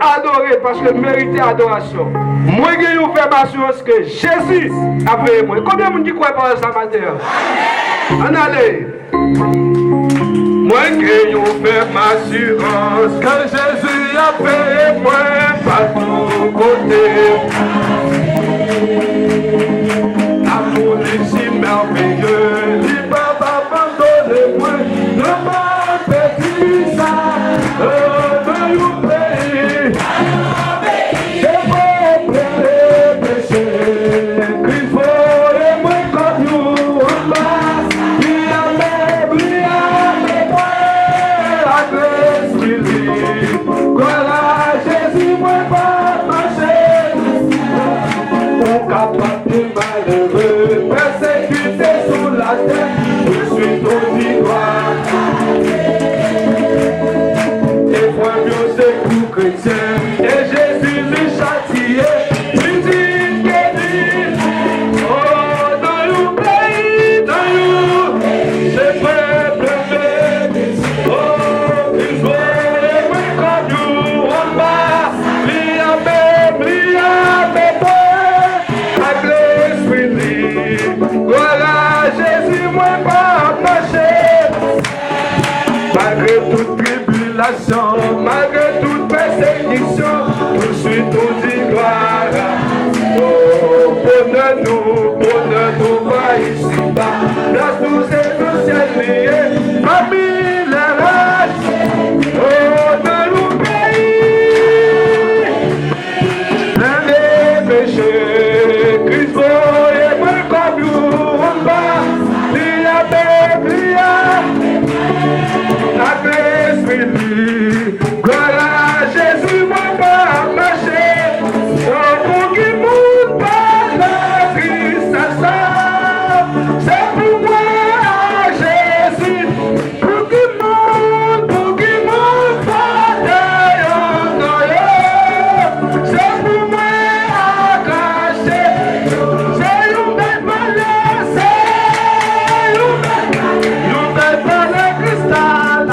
adorer parce que mériter adoration. Moi, j'ai une ferme assurance que Jésus a payé moi. Combien de monde qui croit par ça matin? En allez. Moi, j'ai une ferme assurance que Jésus a payé moi par tous côtés. L'amour est si merveilleux, il va m'abandonner moi, ne m'a pas dit ça. Malheureux, persécuté sous la terre, je suis ton victoire. Et moi mieux c'est tout chrétien, et Jésus lui châtié, lui dit que dit, oh dans le pays, dans le, c'est peuple fait, oh il faut aimer comme nous, en bas, l'ia même, voilà Jésus, moi pas marcher. Malgré toute tribulation, malgré toute persécution, je suis tout dit gloire. Oh, bonheur-nous, va ici-bas. Place nous et tout ciel lié, famille la race. Oh, dans le pays, l'un des péchés, Christ est moi comme nous, en bas, l'ia, la grâce bénie, gloire à Jésus, moi pas marcher, pour qui monte pas la tristesse, c'est pour moi Jésus, pour qui monte pas d'ailleurs, c'est pour moi à cacher, c'est une belle malheur, c'est une belle malheur cristal.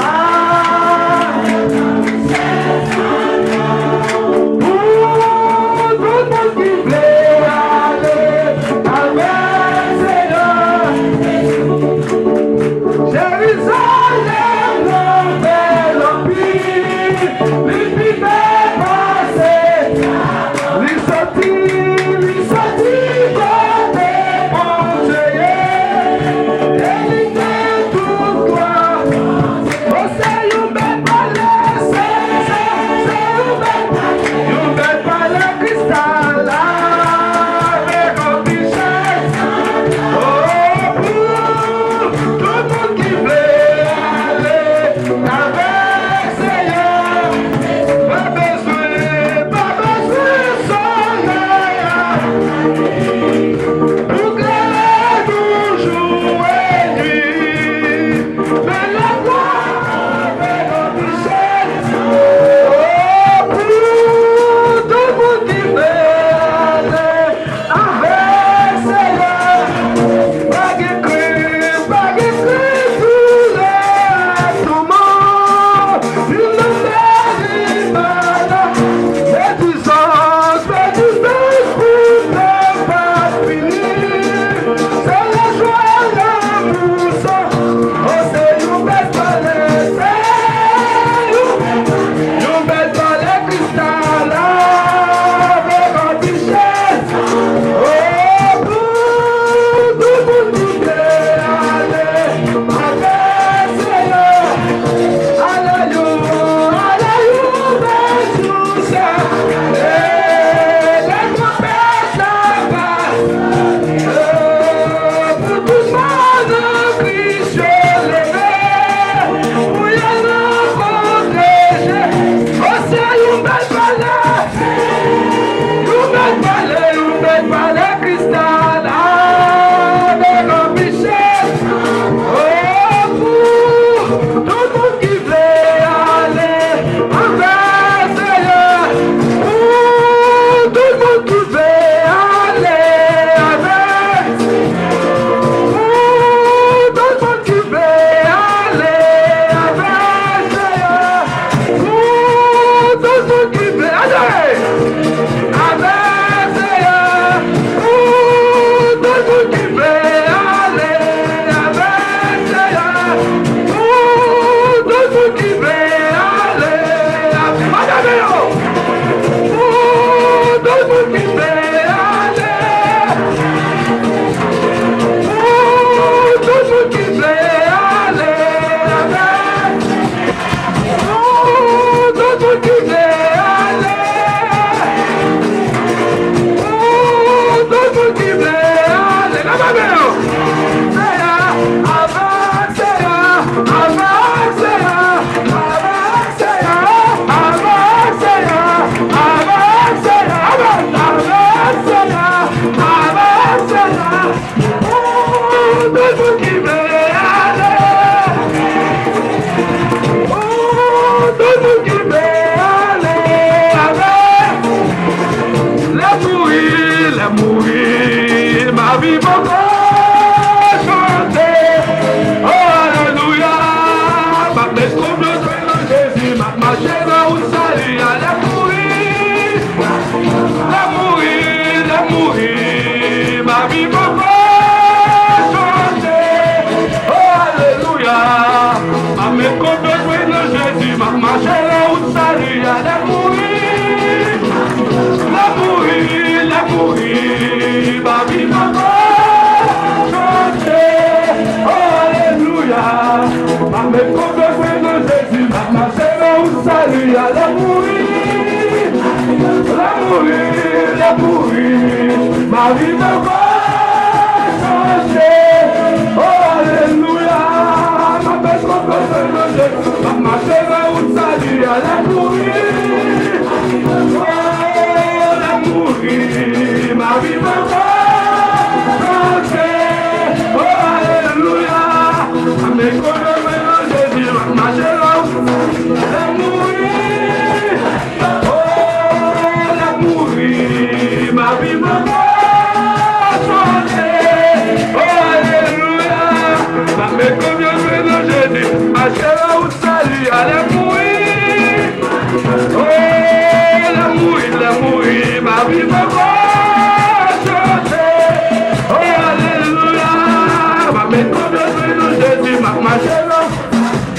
mais quand je fais de Jésus, ma chaîne au salut, à la mourir, ma vie me va changer. Oh, alléluia, ma bête quand je fais de Jésus, ma chaîne au salut, à la mourir, ma vie me va changer. Oh, alléluia, mais quand je fais de Jésus, ma chaîne au salut, ma vie me va changer. Oh, alléluia. Mais comme je fais de Jésus, ma chair au salut, allez mourir. Oh, mourir, ma vie me va changer. Oh, alléluia. Mais comme je fais de Jésus, ma chair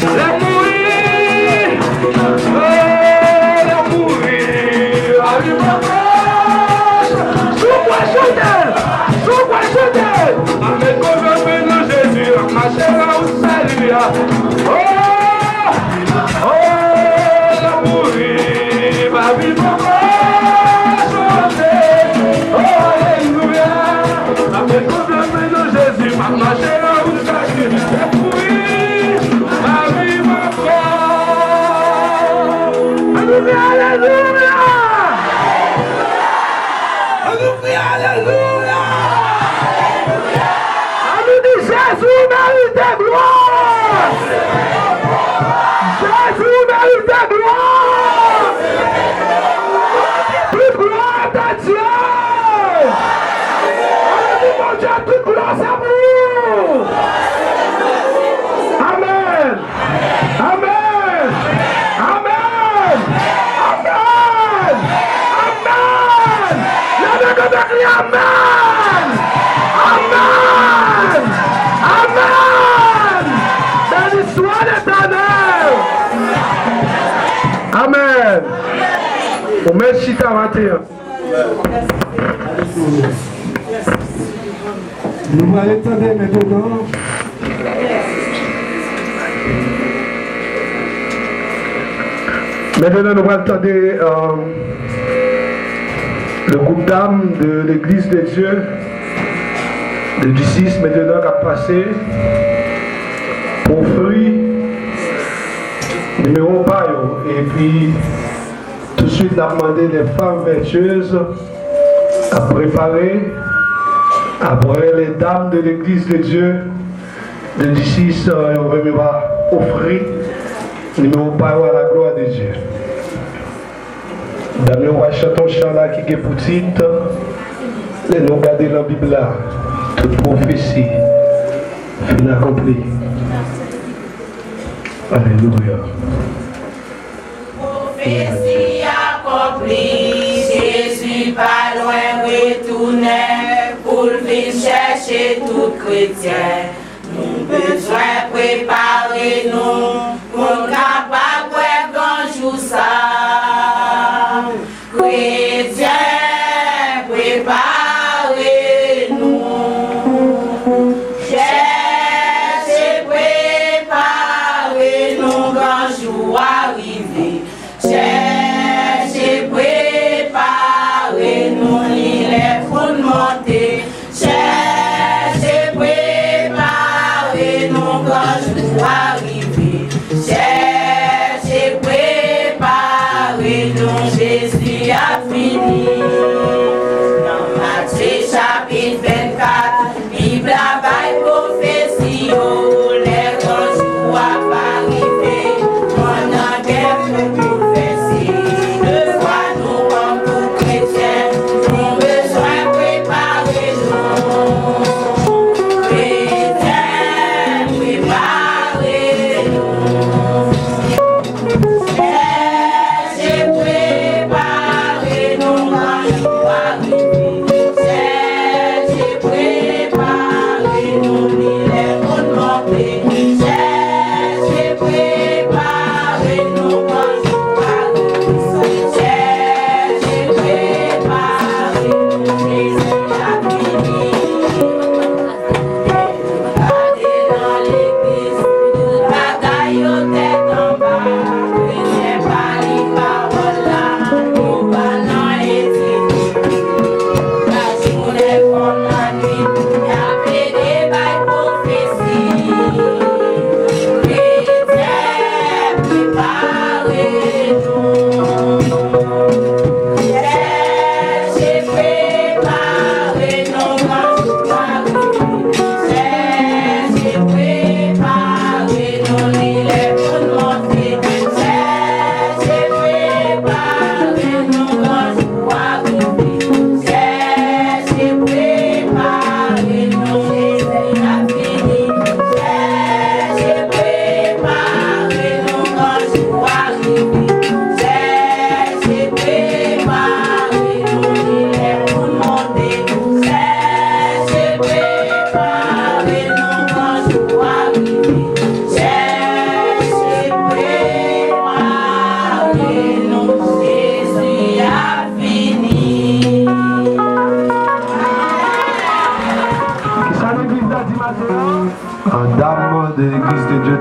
allez mourir. Oh, mourir, ma vie me va avec comme je fais de Jésus, ma chair au salut. Oh, l'amour, ma vie me va changer. Oh, alléluia. Avec comme je fais de Jésus, ma chair au salut. Ma vie me va. Alléluia, alléluia. Alléluia, alléluia. Jésus mérite gloire. Jésus mérite gloire. Toute gloire à Dieu. Mon Dieu, toute gloire à vous. Amen. Amen. Amen. Amen. Amen. Amen. Amen. Amen. Béni soit l'Éternel. Amen. On met Chita 21. Nous allons attendre maintenant. Maintenant, nous allons attendre le groupe d'âmes de l'Église de Dieu. Le D6 maintenant qui a passé pour fruit numéro paio. Et puis tout de suite on a demandé les femmes vertueuses à préparer après les dames de l'église de Dieu. Le D6 on va offrir numéro paio à la gloire de Dieu. D'ailleurs on va chanter un chant là qui est petite et nous regarder la Bible là. Toute prophétie fin accomplie. Alléluia. Prophétie accomplie, Jésus pas loin retourner pour venir chercher tout chrétien. Nous besoin préparer nous pour capable grand jour ça. Chrétien, préparez-nous. Cherchez, préparez-nous, il est pour monter. Cherchez, préparez-nous, quand je dois arriver.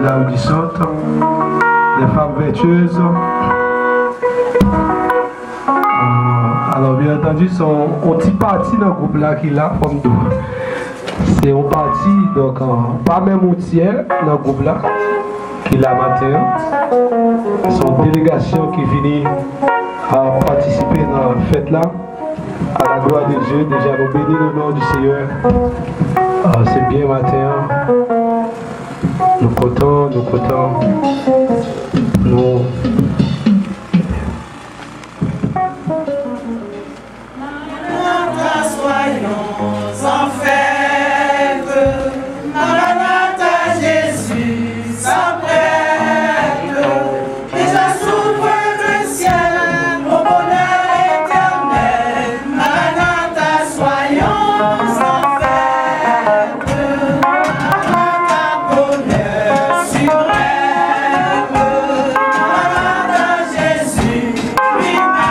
la Laodicente, les femmes vertueuses. Alors bien entendu, c'est un petit parti dans le groupe là qui l'a comme tout. C'est un parti, donc pas même un tiers dans le groupe là qui l'a matin. C'est une délégation qui finit à participer dans la fête là. À la gloire de Dieu, déjà nous bénissons le nom du Seigneur. C'est bien matin. Nous comptons, nous. Soyons en fête, Maranatha Jésus s'apprête, déjà s'ouvre le ciel au bonheur éternel. Maranatha, soyons en fête, Maranatha, bonheur suprême, Maranatha Jésus lui-même.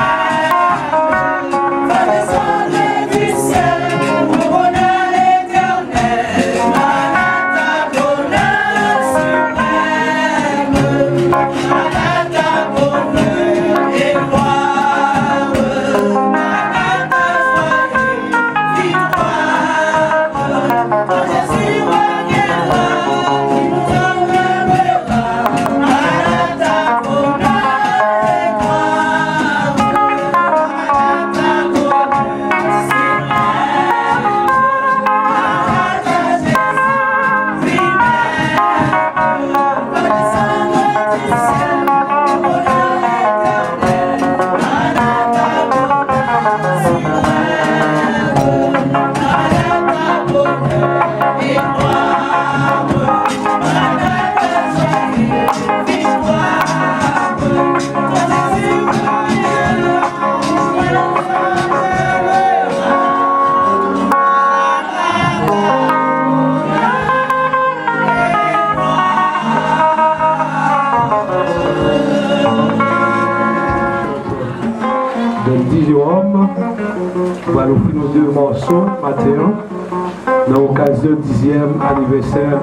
On va offrir nos 2 morceaux matin dans l'occasion du 10e anniversaire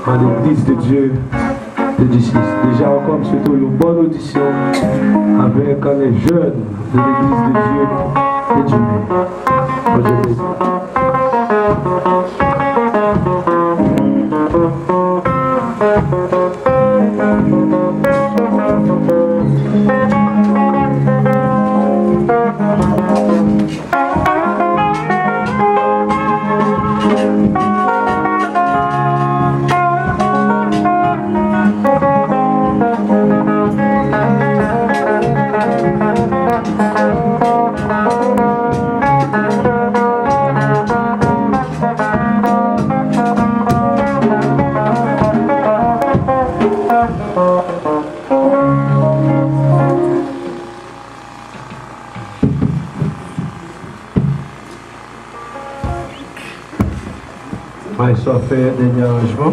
à l'église de Dieu de Dissis. Déjà encore, surtout une bonne audition avec les jeunes de l'église de Dieu de Dieu. Maïssois fait un dernier arrangement.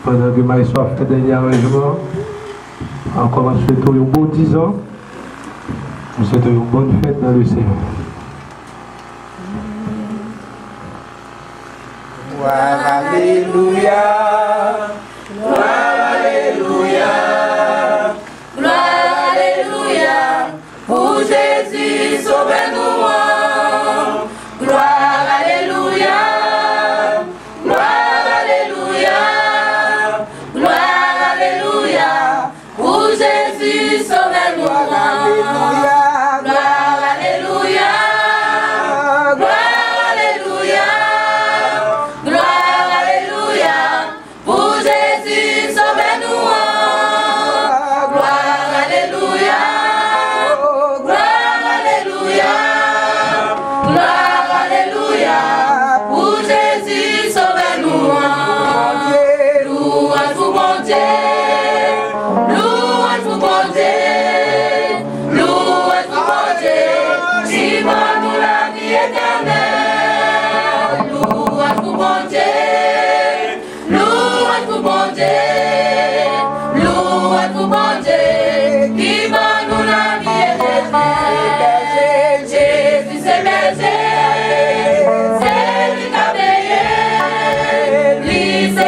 Pendant que Maïssois fait un dernier arrangement, encore je souhaite un beau 10 ans. Je souhaite une bonne fête dans le Seigneur. Alléluia, gloire, alléluia, gloire, alléluia, pour Jésus sauve-nous. Gloire, alléluia, gloire, alléluia, gloire, alléluia, pour Jésus sauve-nous. Please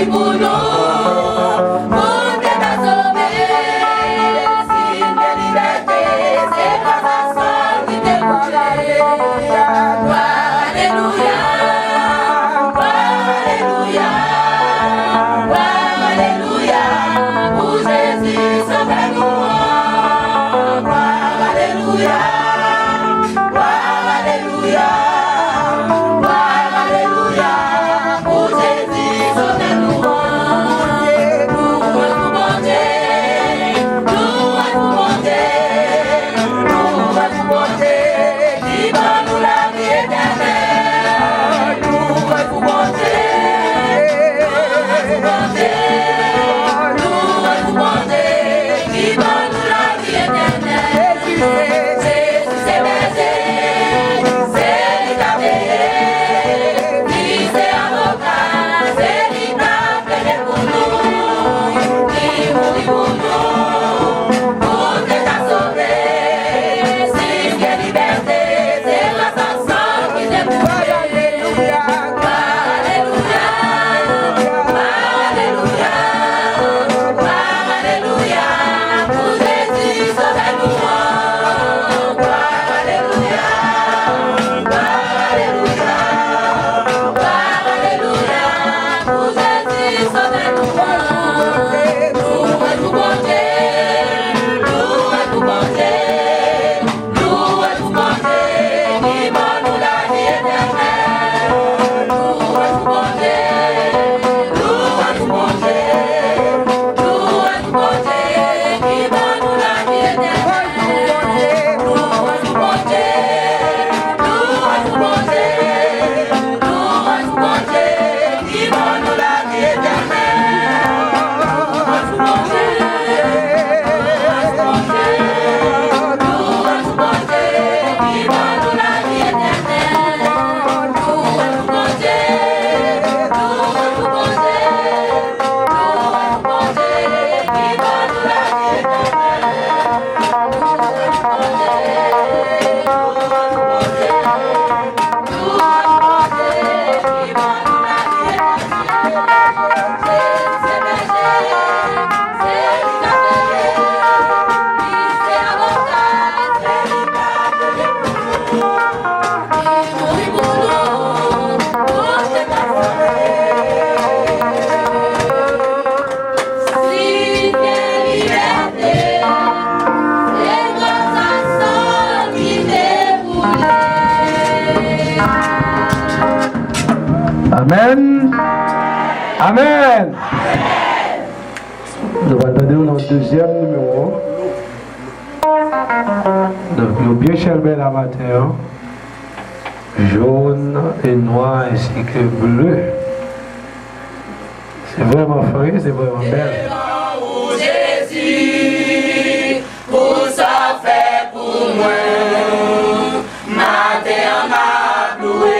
mourir pour nous, pour te sauver. Si de liberté, c'est grâce à ça qui t'est brûlé. Gloire, alléluia, gloire, alléluia, gloire, alléluia, pour Jésus sauve-nous. Gloire, alléluia, gloire, alléluia, gloire, alléluia, pour Jésus sauve-nous. Louange pour mon Dieu, louange pour mon Dieu, louange pour mon Dieu, qui va nous la vie éternelle. Louange pour mon Dieu, louange pour mon Dieu, louange pour mon Dieu, qui va nous la vie éternelle. Jésus c'est berger, c'est lui qui a veillé, lui c'est avocat, c'est lui qui a plaidé pour nous, qui mourit pour nous, pour te sauver. Si c'est liberté, c'est grâce à ça qui t'est brûlé. Alléluia, alléluia, alléluia, alléluia, pour Jésus sauve-nous. Gloire, alléluia, alléluia, alléluia, pour Jésus sauve-nous. Louange pour mon Dieu, louange pour mon Dieu, louange pour mon Dieu, qui va nous la vie éternelle. Louange pour mon Dieu, louange pour mon Dieu, louange pour mon Dieu, qui va nous la vie éternelle. Louange pour mon Dieu, louange pour mon Dieu, louange pour mon Dieu, qui va nous la vie éternelle. Louange pour mon Dieu, louange pour mon Dieu, louange pour mon Dieu, qui va nous la vie éternelle. Louange pour mon Dieu, louange pour mon Dieu, louange pour mon Dieu, qui va nous la vie Amen. Amen. Nous allons attendre le deuxième numéro. Donc, nous bien chercher la matin, jaune et noir ainsi que bleu. C'est vraiment frais, c'est vraiment belle. Jésus, pour ça fait pour moi, ma terre m'a loué.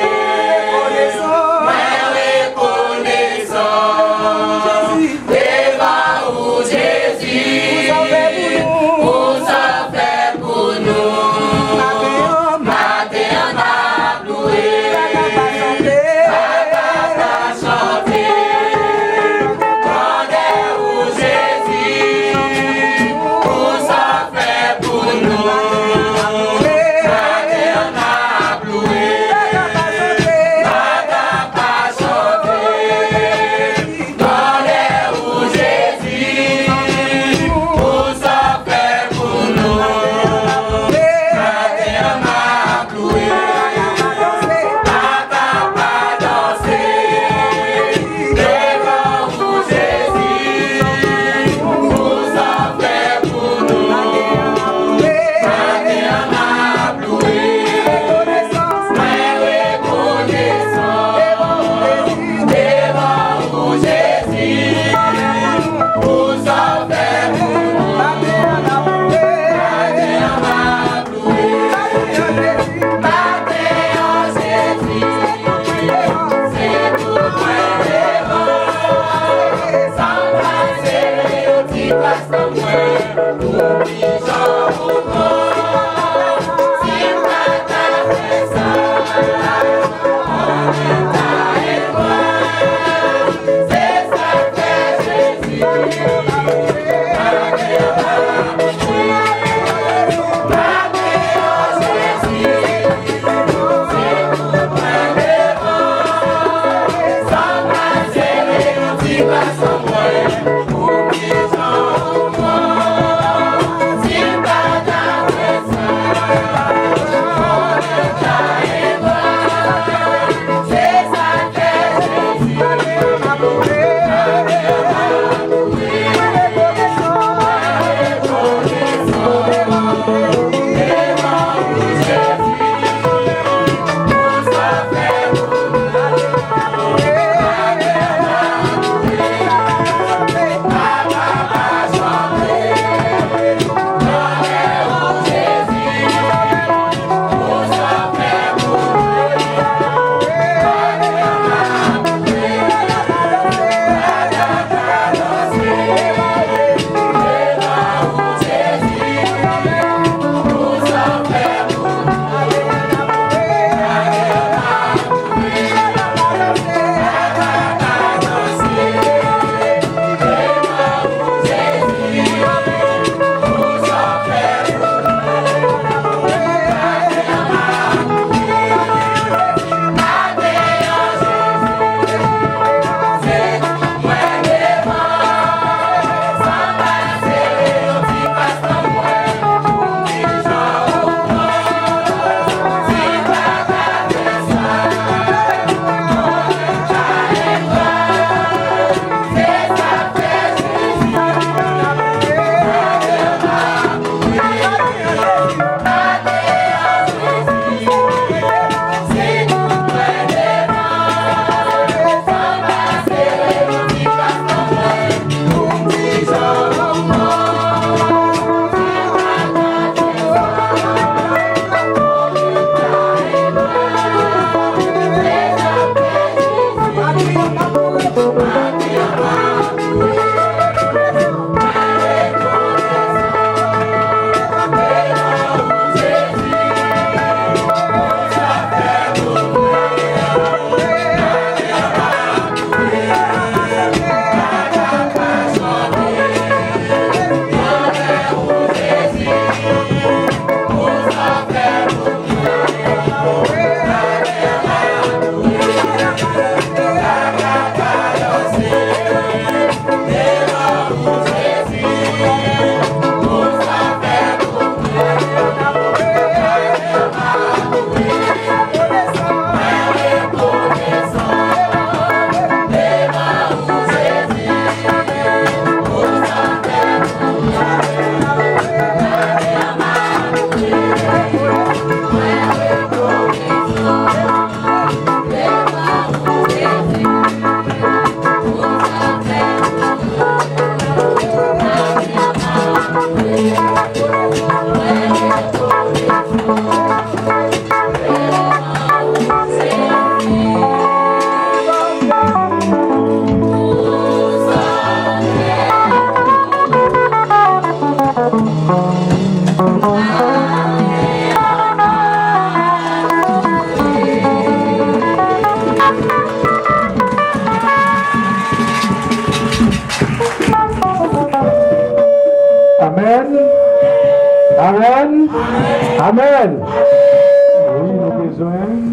Amen.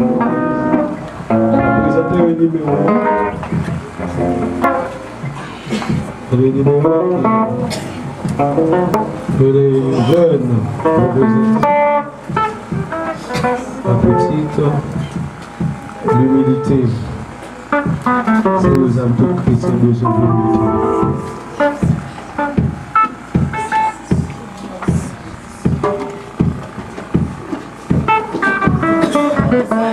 Je vais présenter un numéro. Le numéro que les jeunes représentent. La petite l'humilité. C'est aux âmes de chrétiens de son humilité. Oh,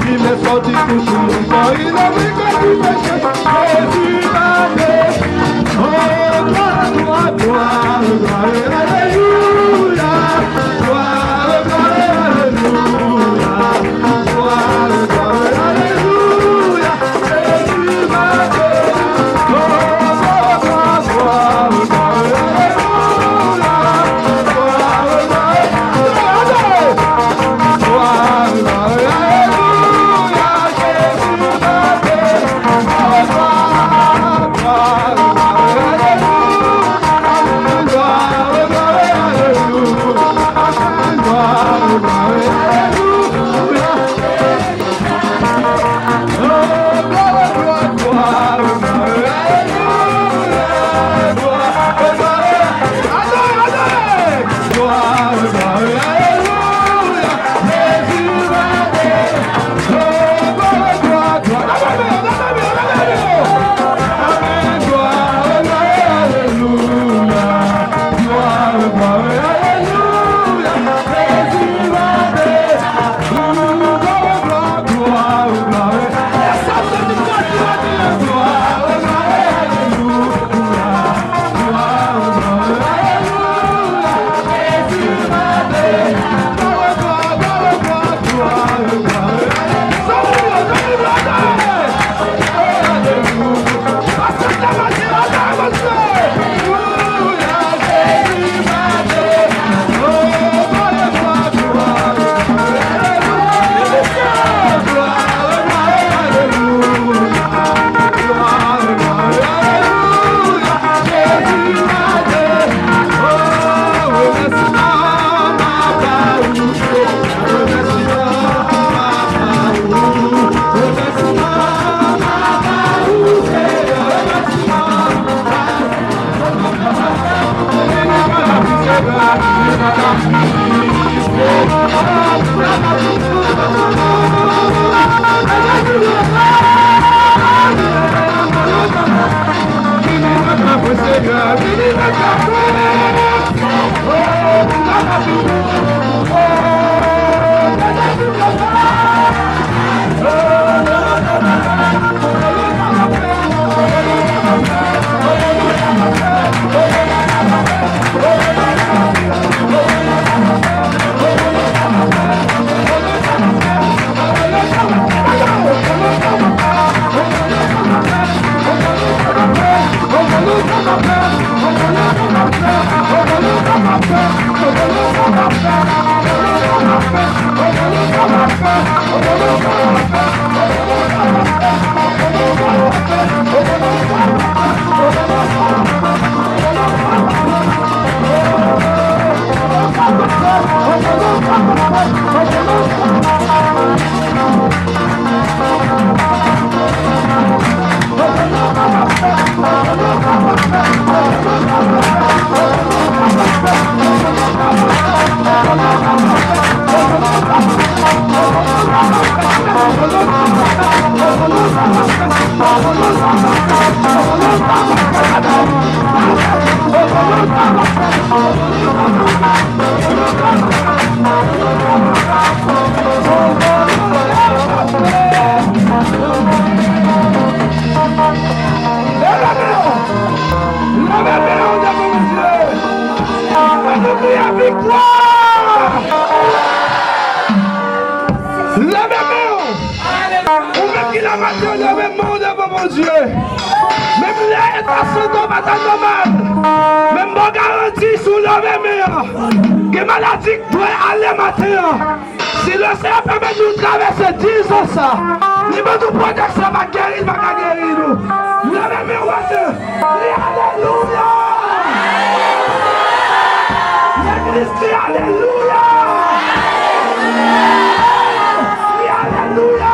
Il est sorti pour tout le monde, il a pris que tu péchés, Jésus m'a fait. Oh, gloire, gloire, gloire, gloire, alléluia, gloire, gloire, alléluia, gloire, gloire, alléluia, Jésus m'a fait. Oh, gloire, gloire, gloire, alléluia, gloire, Oh, Même bon garantie sous le même que maladie doit aller matin. Si le Seigneur permet de nous traverser 10 ans, ça, il va nous protéger, ça va guérir, il va guérir nous. Le même alléluia. L'église dit alléluia. Alléluia.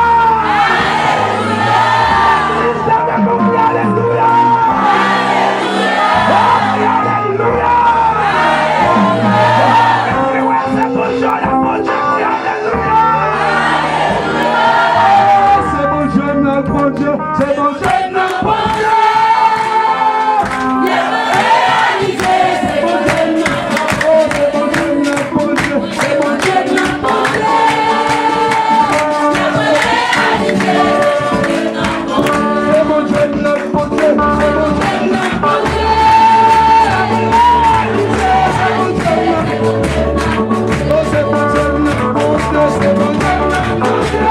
L'église dit alléluia. C'est bon Dieu, notre bon Dieu. Il va réaliser. C'est bon Dieu, notre bon Dieu. C'est bon Dieu, notre bon Dieu. Il va réaliser. C'est bon Dieu, notre bon Dieu. C'est bon Dieu, notre bon Dieu. C'est bon Dieu, notre bon Dieu. Oh, c'est bon Dieu, notre bon Dieu. C'est bon Dieu, notre bon Dieu.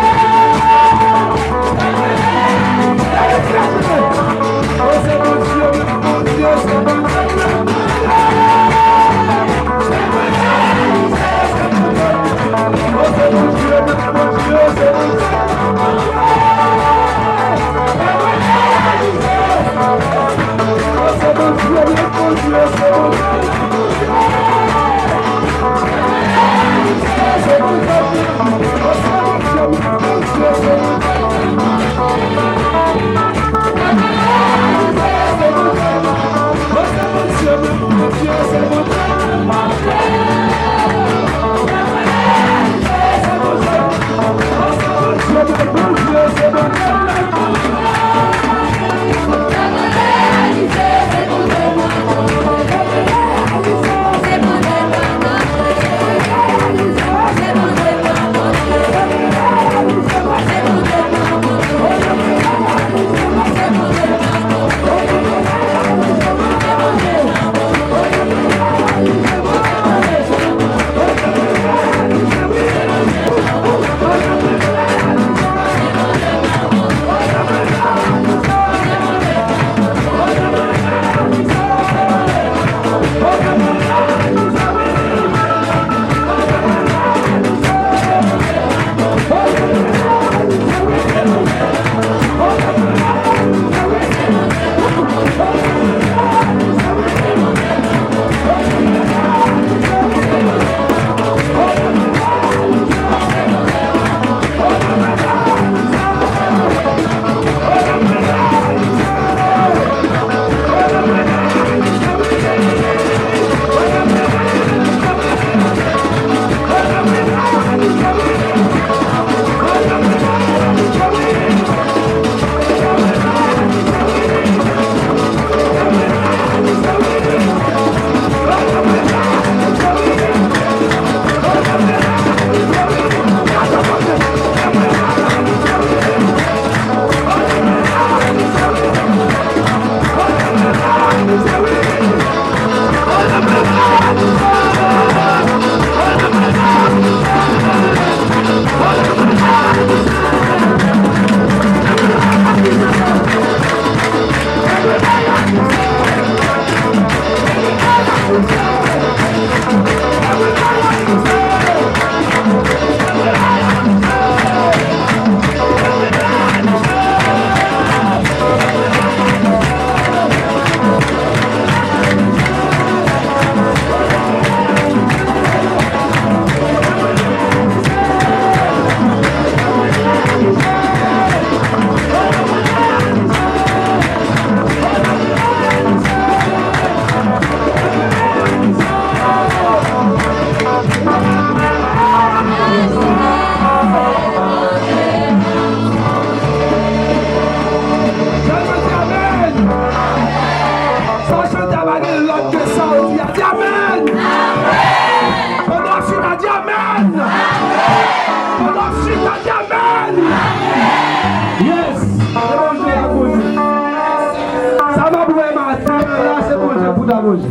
bon Dieu.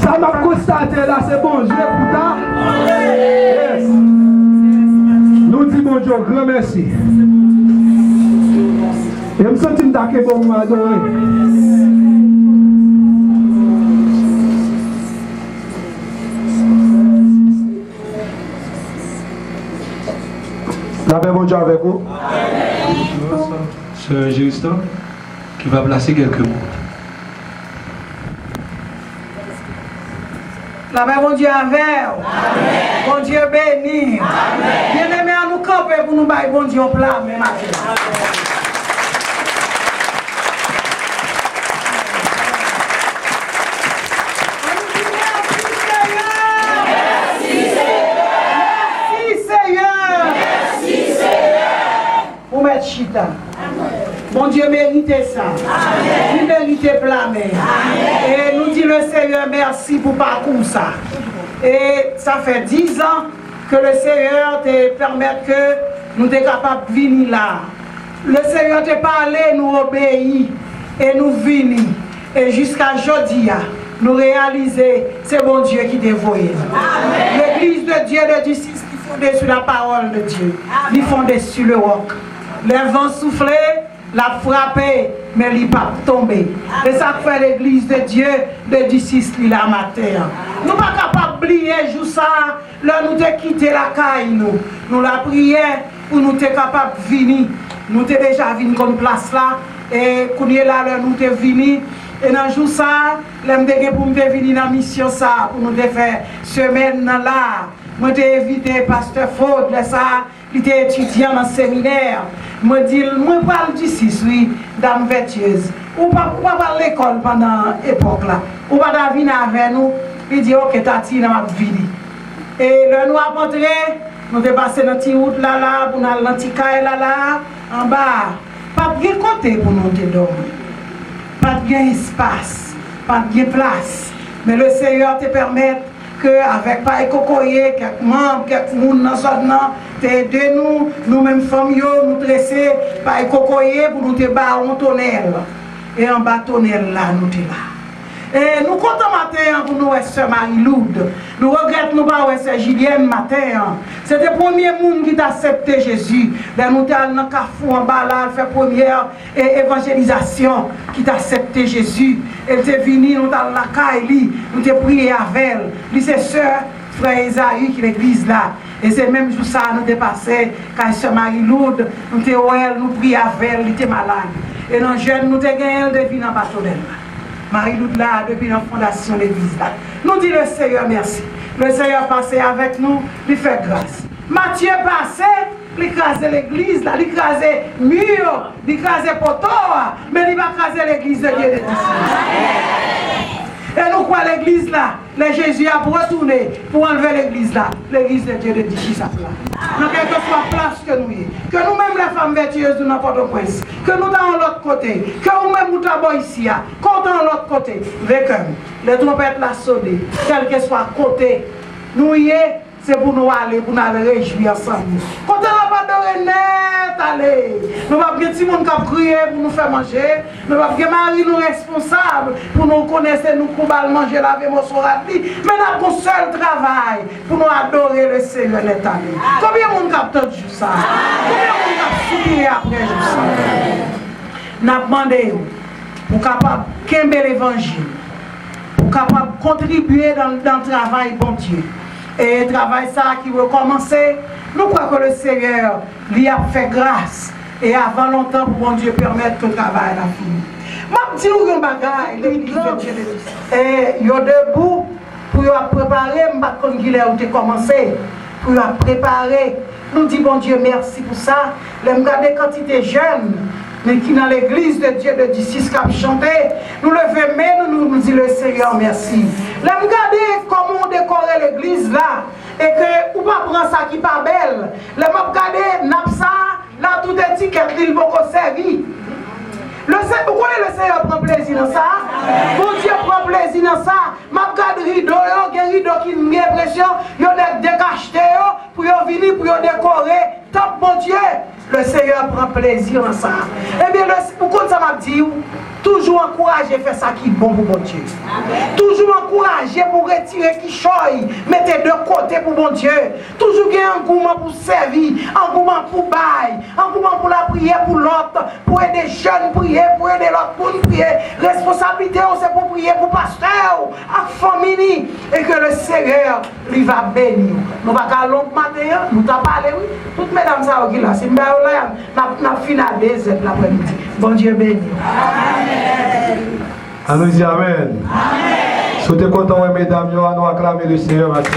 Ça m'a constaté là, c'est bon Dieu pour ta. Yes. Nous disons bon Dieu, grand merci. Et je me sens que bon moi adorer. La paix, bon Dieu avec vous. Sœur Géristan, qui va placer quelques mots. La paix, bon Dieu avec vous. Bon Dieu béni. Bien aimé à nous camper pour nous bailler bon Dieu au plat, mais maintenant. Chita. Bon Dieu méritait ça. Il méritait blâmer. Et nous dit le Seigneur merci pour parcours ça. Et ça fait 10 ans que le Seigneur te permet que nous sommes capables de venir là. Le Seigneur te parlé, nous obéis et nous venons. Et jusqu'à aujourd'hui, nous réalisons c'est bon Dieu qui dévoile. L'église de Dieu de justice qui fondée sur la parole de Dieu. Qui fondée sur le roc. Les vents soufflaient, la frappé, mais il n'est pas tombé. Et ça fait l'église de Dieu de justice la matin. Nous ne sommes pas capables d'oublier jour ça, là nous avons quitté la caille, nous la prière pour nous être capables de venir. Nous sommes déjà venus comme place là, et quand nous sommes là, nous sommes venus. Et dans le jour ça, nous sommes venus pour venir dans la mission ça, pour nous faire semaine là. Moi j'ai invité pasteur Faude, ça, il était étudiant dans le séminaire. Moi dis, moi parle d'ici, oui, dame vertueuse. Ou pas à l'école pendant l'époque là. Ou pas venir avec nous, il dit ok Tati, on va venir. Et là nous avons rentré, nous avons passé dans la petite route là, pour nous aller dans la petite caille là, en bas. Pas de côté pour nous dormir. Pas de espace, pas de place. Mais le Seigneur te permet que avec Paï Kokoye, quelques membres, quelques monde dans notre t'aider nous, nous-mêmes familles, nous dresser Paï Kokoye pour nous te battre en tonnel. Et en bas tonnel là, nous te là. Et nous comptons matin pour nous, Sœur Marie-Lourde. Nous regrettons nous pas, Sœur Julienne matin. C'était le premier monde qui a accepté Jésus. Là, nous sommes dans le carrefour en bas là, fait première évangélisation qui a accepté Jésus. Elle était venue, nous sommes dans la caille, nous avons prié avec elle. C'est Sœur Frère Isaïe qui est l'église là. Et c'est même jour ça, nous sommes passés, quand Sœur Marie-Lourde, nous avons prié avec elle, elle était malade. Et dans le jeune, nous avons gagné, elle devine en bâtonnel. Marie-Lourde là, depuis la fondation de l'église là. Nous disons le Seigneur merci. Le Seigneur passé avec nous, il fait grâce. Matthieu passé, il écrase l'église là, il écrase mur, il écrase poteau, mais il va écraser l'église de Dieu de Et nous croyons l'église là, le Jésus a retourné pour enlever l'église là, l'église de Dieu de Dieu ça là. Dans quelque soit place que nous y, que nous-mêmes les femmes vertueuses de n'importe quoi, que nous dans l'autre côté, que nous-mêmes nous travaillons ici, qu'on dans l'autre côté, avec les trompettes la sonner, quel que soit côté, nous y est, c'est pour nous aller, pour nous aller réjouir ensemble. Quand on n'a pas de net, allez, nous n'avons pas de monde qui a crié pour nous faire manger, nous n'avons pas de mari nous responsable pour nous connaître, nous pour manger, laver mon soir, mais nous avons un seul travail pour nous adorer le Seigneur l'État. Combien de monde a entendu ça? Combien de monde a soupiré après ça? Nous avons demandé pour capable de l'évangile, pour capable de contribuer dans le travail, bon Dieu. Et le travail ça qui va commencer, nous croyons que le Seigneur lui a fait grâce. Et avant longtemps, pour bon Dieu permettre que le travail a fini. Je dis que bagaille, et il y a debout pour préparer, je ne sais pas où commencé, pour préparer. Nous disons bon Dieu merci pour ça. Nous regardons quantité jeunes, mais qui dans l'église de Dieu de justice qui a chanté, nous levons main, nous disons le Seigneur merci. Nous regardons comment on décore l'église là, et que, ou pas prendre ça qui n'est pas belle. Nous regardons Napsa, là tout est étiquette, il va servir. Pourquoi le Seigneur prend plaisir dans ça? Bon Dieu prend plaisir dans ça. Ma garde rideau, il y a un rideau qui me impression, il y a des décachetés pour venir pour décorer. Top bon Dieu, Le Seigneur prend plaisir en ça. Eh bien, pourquoi ça m'a dit, toujours encourager à faire ça qui est bon pour mon Dieu. Toujours encourager pour retirer qui choye, mettez de côté pour mon Dieu. Toujours qu'il y ait un engouement pour servir, un engouement pour bailler, un engouement pour la prière pour l'autre, pour aider les jeunes prier, pour aider l'autre pour prier. Responsabilité, c'est pour prier pour pasteur, à famille, et que le Seigneur lui va bénir. Nous va pas long matin, nous t'as parlé, oui. Toutes mesdames ça qui là, c'est là, n'a fini à 2 heures l'après-midi. Bon Dieu béni. Amen. Allons y amen. Amen. Si vous êtes contents, mesdames, nous allons acclamer le Seigneur matin.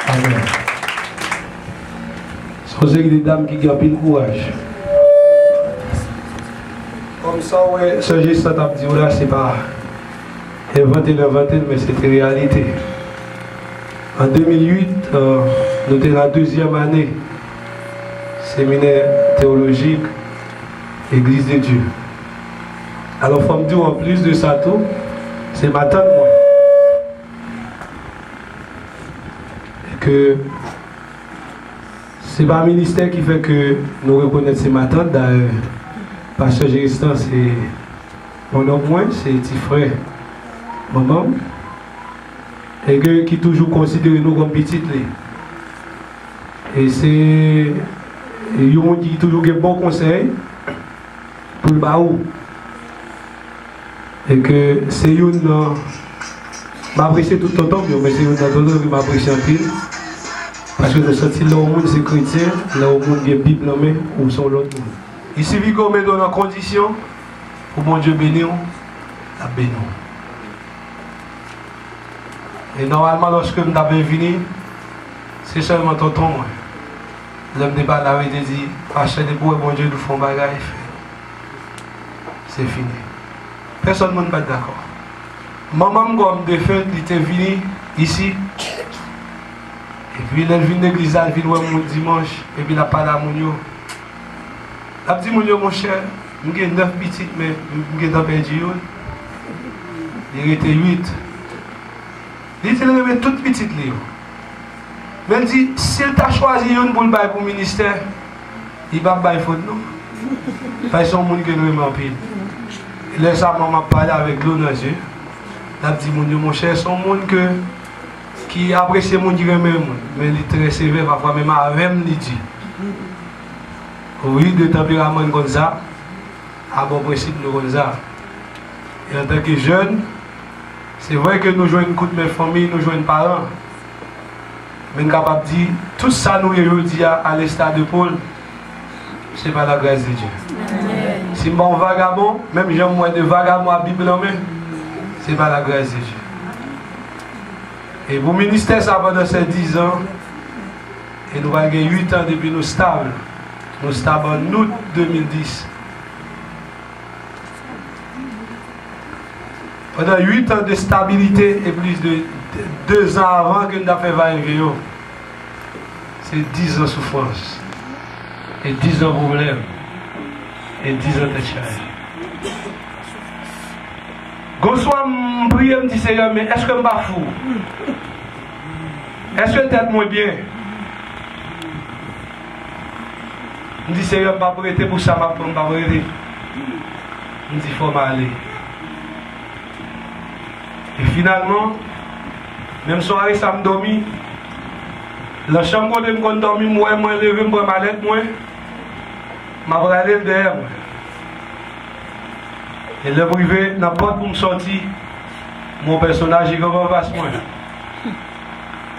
Amen. C'est des dames qui gardent le courage. Comme ça, ouais, ce geste que tu as dit là, c'est pas inventé, mais c'était réalité. En 2008, nous étions la 2e année séminaire théologique Église de Dieu. Alors, il faut me dire en plus de ça tout, c'est ma tante moi. Et que c'est pas un ministère qui fait que nous reconnaissons ma tante. D'ailleurs, Pasteur Géristan, c'est mon homme moins, c'est petit frère, maman. Et qui toujours considère nous comme petites. Et c'est un monde qui toujours des bons conseils pour le baou. Et que c'est une m'apprécie tout le temps, mais c'est une qui m'apprécie en pile. Parce que nous sentons là au monde c'est chrétien, là au monde il y a Bible en main ou sont l'autre monde. Il suffit qu'on met dans la condition pour mon Dieu bénir, la bénir. Et normalement, lorsque je suis venu, c'est seulement tonton. L'homme de pas là, il dit, achète des bouts et mon Dieu nous font bagaille. C'est fini. Personne ne pas d'accord. Maman, comme défunt, il était venu ici. Et puis, il est venu à l'église, il est venu mon dimanche. Et puis, il a parlé à mon yo. Il a dit, mon cher, j'ai 9 petites, mais j'ai perdu. Il était 8. Il dit, il est toute petite. Mais il dit, s'il t'a choisi une pour le bail pour le ministère, il va pas faute, non? Parce que c'est un monde qui nous aime pile. Et là, ça m'a parlé avec l'eau dans les yeux. Il a dit, mon cher, c'est un monde qui apprécie mon Dieu même, mais il est très sévère, parfois même avec lui dit. Oui, de tempérament comme ça, à bon principe, nous comme ça. Et en tant que jeune, c'est vrai que nous jouons une coup de mes familles, nous jouons une parents. Mais nous sommes capables de dire, tout ça nous est à l'instar de Paul, ce n'est pas la grâce de Dieu. Amen. Si je suis un vagabond, même si j'aime moins de vagabond à la Bible, ce n'est pas la grâce de Dieu. Et pour le ministère, ça va dans ces 10 ans, et nous avons 8 ans depuis nous stables. Nous stables en août 2010. Pendant 8 ans de stabilité et plus de 2 ans avant que nous avons fait va-et-vient, c'est 10 ans de souffrance. Et 10 ans de problème. Et 10 ans de charge. Gonsoir, je prie, je me dis, Seigneur, mais est-ce que je ne suis pas fou? Est-ce que tête moins bien? Je me dis, Seigneur, je ne vais pas prêter pour ça, je ne vais pas prêter. Je me dis, il faut m'aller. Et finalement, même soirée, ça me dormi. La chambre où je me dormi, moi, je levé, je me mallette, moi. Je vais aller derrière moi. Et le privé n'a pas pour me sortir. Mon personnage, il va face moi.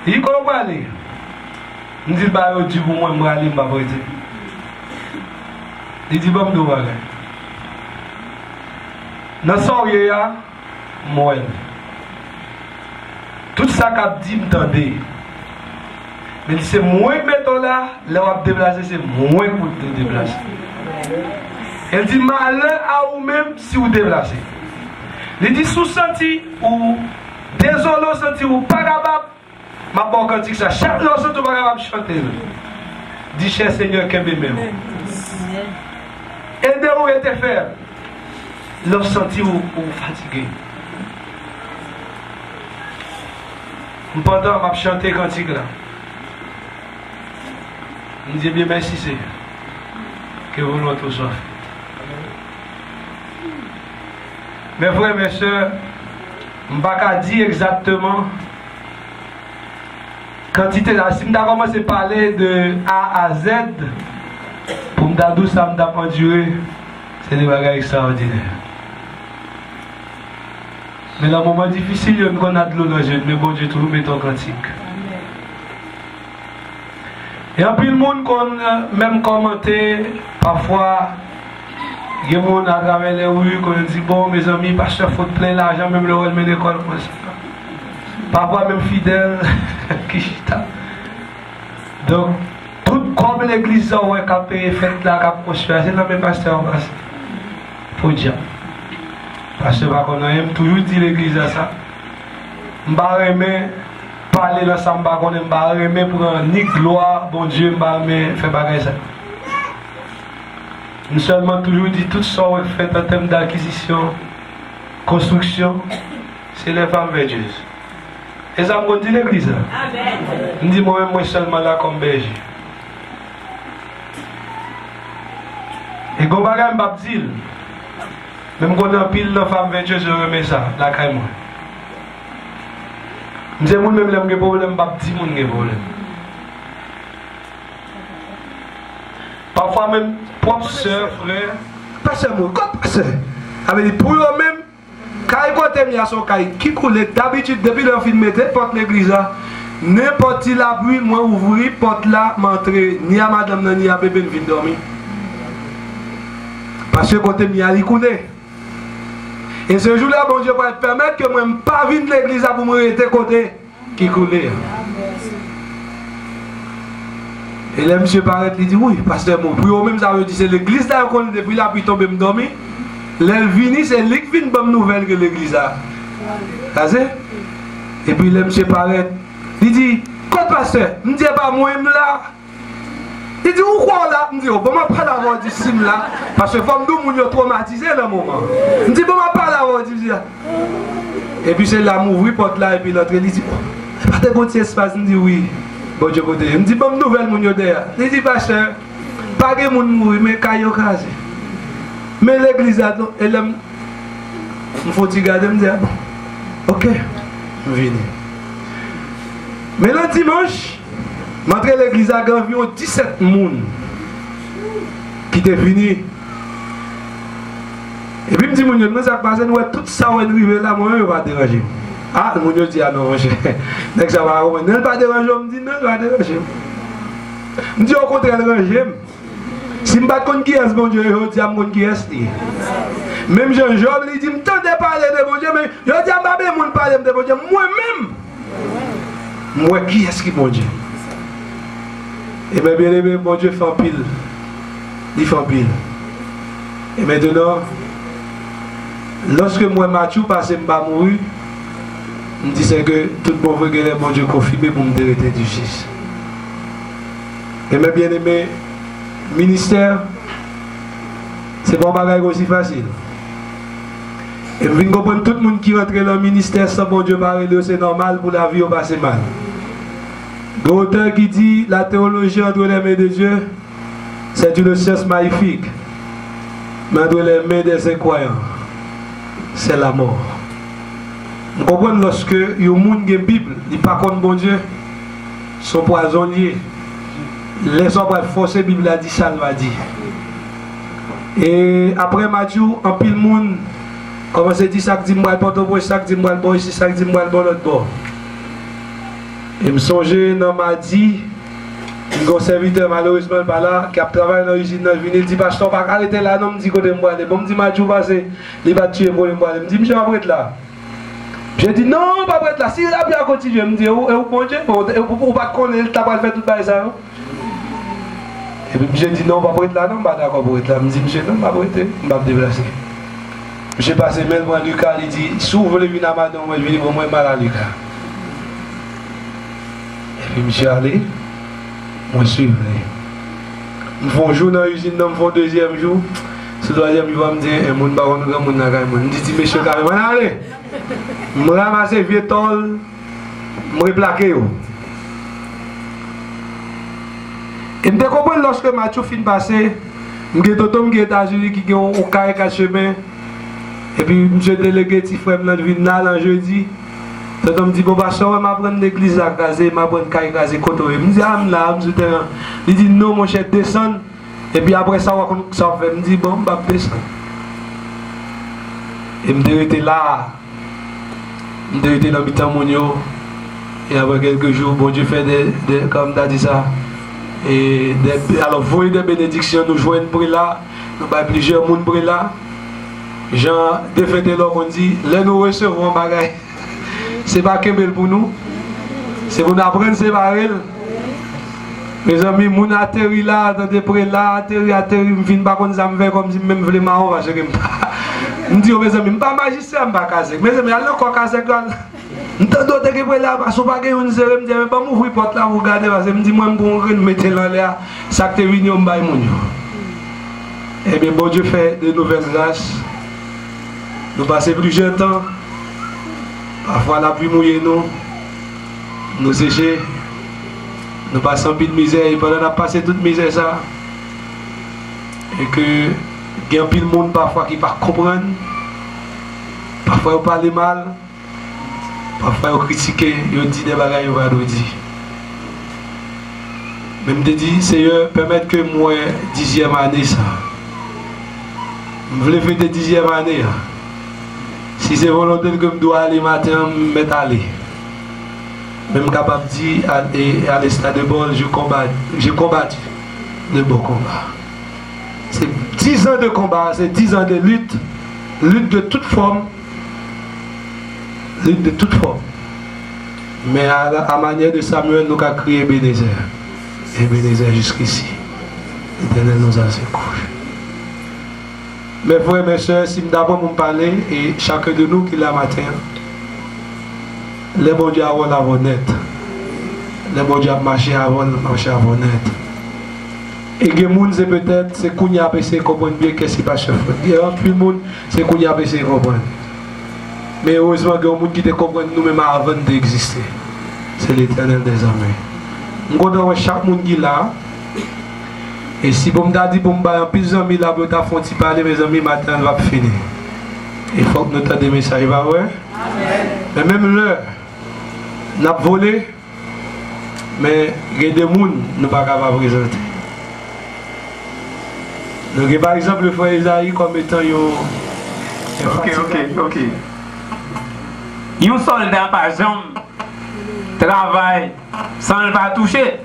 Il dit, comment aller? Je dis, bah, je dis pour moi, je vais aller, je vais prêter. Il dit, bon, je vais aller. Dans ce soirée, moi. Tout ça qu'a dit, m'entendez. Mais c'est moi qui mettons là, là où je déplacer, c'est moi qui te déplacer. Elle dit, malheur à vous-même si vous déplacez. Il dit, sous senti ou désolé senti ou pas capable, ma bonne cantique ça, chaque lorsque tu pas capable de chanter. Dis, cher Seigneur, qu'est-ce que même. Aidez-vous à te faire. Lorsque senti ou fatigué. Pendant que je chante cantique là, Je dis bien merci, c'est que vous l'autre soit fait. Mes frères, mes soeurs, je ne vais pas dire exactement quantité là. Si je commence à parler de A à Z, pour me dire d'où ça me a enduré, c'est des bagages extraordinaires. Mais dans le moment difficile, il y a de l'eau dans le jeu, mais bon Dieu, tout met en cantique. Et en plus, le monde qu'on même commenté, parfois, il y a des gens à travers les rues qui disent bon, mes amis, pasteur, il faut plein l'argent, même le rôle de l'école. Parfois, même fidèle, qui chita. Donc, tout comme l'église a fait là, qui a construit, c'est le même pasteur. Pour dire. Parce que on aime toujours dire l'église à ça. Je vais parler de ça, je vais pour ni gloire, bon Dieu, je vais faire bagage ça. Nous seulement toujours dit tout ça fait en termes d'acquisition, construction, c'est les femmes vertueuses. Et ça me dit l'église. Je dis moi-même, moi seulement là comme berger. Et quand je dis, même quand on a pile de femmes vertueuses, je remets ça, la caille moi. Je dis, moi même, j'ai des problèmes, je dis, j'ai des problèmes. Parfois même, propre soeur, frère, pas seulement, quand soeur, avec pour eux-mêmes, quand ils ont son caille, qui coule d'habitude, depuis leur film, mettez porte l'église, n'importe qui la bruit, moi ouvrir, porte là, m'entrer, ni à madame, ni à bébé, ne vient dormir. Parce que quand ils ont coulé. Et ce jour-là, bon Dieu va permettre que moi ne pas venir de l'église pour me rester côté qui coulait. Et là, monsieur paraît, il dit oui, pasteur, pour eux-mêmes, ça veut dire c'est l'église là qu'on est depuis là, puis tomber me dormir. L'elle vient, c'est lui qui vient de bonne nouvelle que l'église a. Et puis là, monsieur paraît, il dit, quand pasteur, je ne dis pas moi-même là. Il dit, où quoi là? Je dis, bon, je ne vais pas l'avoir dit sim là. Parce que les femmes sont traumatisées dans le moment. Je dis, bon, je ne vais pas l'avoir dit ça. Et puis c'est là, m'ouvrir porte là, et puis l'autre, il dit, pas de bon espace. Je dis, oui. Bon Dieu, côté. Je dis, bonne nouvelle, mon Dieu, derrière. Il dit, pasteur, pas de monde mourir, mais caillou casé. Mais l'église a donc, elle aime. Il faut garder, je me dis, ok, je viens. Mais le dimanche, m'entre l'église a environ 17 personnes qui étaient venus. Et puis, je me dis, mais ça passe, tout ça va arriver là, moi, je ne vais pas déranger. Ah, mon Dieu dit, ah non, je ne vais pas déranger, je me dis, non, je ne vais pas déranger. Je me dis, au contraire, déranger. Si je ne sais pas qui est, bon Dieu, je dis à mon qui est. Même Jean-Job, il dit, je ne t'entends parler de bon Dieu, mais je dis à ma mère, je ne parle de bon Dieu, moi-même. Moi, qui est-ce qui est bon Dieu? Et bien, bien aimé, mon Dieu fait en pile. Il fait en pile. Et maintenant, lorsque moi, Mathieu, passe, je ne vais pas mourir, je me dis que tout le monde veut que mon Dieu confirme pour me déréter du justice. Et bien, bien aimé, ministère, c'est pas un bagage aussi facile. Et je comprends tout le monde qui rentre dans le ministère sans bon Dieu parler, c'est normal pour la vie, on passe mal. L'auteur qui dit la théologie entre les mains de Dieu, c'est une science magnifique. Mais entre les mains des incroyants, c'est la mort. Vous comprenez lorsque il y a un monde qui a une Bible, il n'est pas contre bon Dieu, son poisonnier. Les hommes vont forcer la Bible a dit ça, va dire. Et après Mathieu, en pile monde commence à dire ça que dit moi le porte-voix, ça que dit moi le bon ici, ça que dit moi le bon l'autre bord. Et me songer dans m'a dit un serviteur malheureusement pas là qui a travaillé dans l'usine, il dit pasteur pas arrêter là, non me dit côté moi, bon me dit Mathieu passer, il va tuer pour moi, me dit monsieur pas prêtre là. J'ai dit non, pas prêtre là, si la bien continuer, me dit où bon Dieu, ou pas connaître, t'as pas fait tout ça. Et puis j'ai dit non, pas pour être là, non, pas d'accord pour être là. Je me dis, monsieur, non, pas pour être là, je vais me déplacer. J'ai passé même moi, Lucas, il dit, si vous voulez venir à madame, moi, je vais venir mal à Lucas. Et puis monsieur allé, moi, je suis venu. Je fais un jour dans l'usine, je fais un deuxième jour. Ce troisième jour, je me dis, un monde, pas un grand monde, je me dis, monsieur, carrément, allez. Je me ramasse vieux tol, je me replaque. Et je comprends lorsque Mathieu fin passé, je suis aux États-Unis qui ont un carré 4 chemins. Et puis, je délégué petit frère dans le jeudi. Je me dis, bon, je vais prendre l'église à caser, je vais prendre le carré casé côté. Je me dis, ah, là, je suis là. Il dit, non, mon cher, descend. Et puis après ça, ça fait, je me dis, bon, je vais descendre. Et je suis là. Je suis dans le temps monio. Et après quelques jours, bon Dieu fait comme tu as dit ça. Et alors, vous voyez des bénédictions, nous jouons pour là. Nous avons plusieurs personnes pour là. Jean, de fait, on dit, là nous recevons un bagage. Ce n'est pas qu'un pour nous. C'est pour nous apprendre à séparer. Mes amis, mon atterri là, attendez près là, atterri, je ne viens pas comme ça, je comme si je me voulais marron, parce que je me dis, mes amis, je ne suis pas magicien, je ne suis pas casé. Mes amis, allez encore casé. Je me dis, d'autres qui sont là, parce que je ne suis pas une série, je me dis, je ne vais pas m'ouvrir porte là, vous regardez, parce que je me dis, moi, je vais me mettre là, là, ça que tu es venu, je vais me Eh bien, bon Dieu fait de nouvelles grâces. Nous passons plusieurs temps. Parfois, la pluie mouille nous sécher. Nous passons plus de misère. Et pendant qu'on a passé toute misère, ça. Et que, il y a un pile de monde parfois qui ne comprend pas. Parfois, ils parlent mal. Parfois, ils critiquent. Ils disent des bagages, ils vont dire. Même te dit, Seigneur, permettre que moi, 10e année, ça. Je voulais faire 10e année. Si c'est volontaire que je dois aller matin, je vais aller. Même capable de dire à l'estade de bol, j'ai combattu de beaux combats. C'est 10 ans de combat, c'est 10 ans de lutte, lutte de toute forme, lutte de toute forme. Mais à la manière de Samuel, nous avons crié Ebenezer. Ebenezer jusqu'ici. L'Éternel nous a secourus. Mes frères et mes soeurs, si d'abord vous parlez, et chacun de nous qui l'a matin, les bons dieux avant la net, les bons dieux marcher avant net. Et les gens, c'est peut-être, c'est qu'on y a essayé de comprendre bien qu'est-ce qui passe. Et tout le monde, c'est qu'on y a essayé de comprendre. Mais heureusement, il y a des gens qui comprennent nous-mêmes avant d'exister. C'est l'Éternel des armées. Nous avons chaque monde qui est là. Et si vous me dites que vous avez plus d'amis là, vous avez parler, mes amis, matin, on va finir. Il faut que nous ayons des messages, pas vrai? Mais même l'heure, nous avons volé, mais il y a des gens qui ne sont pas capables de présenter. Donc, par exemple, le frère Isaïe comme étant un. Ok. Un soldat par jambe travaille sans ne pas toucher.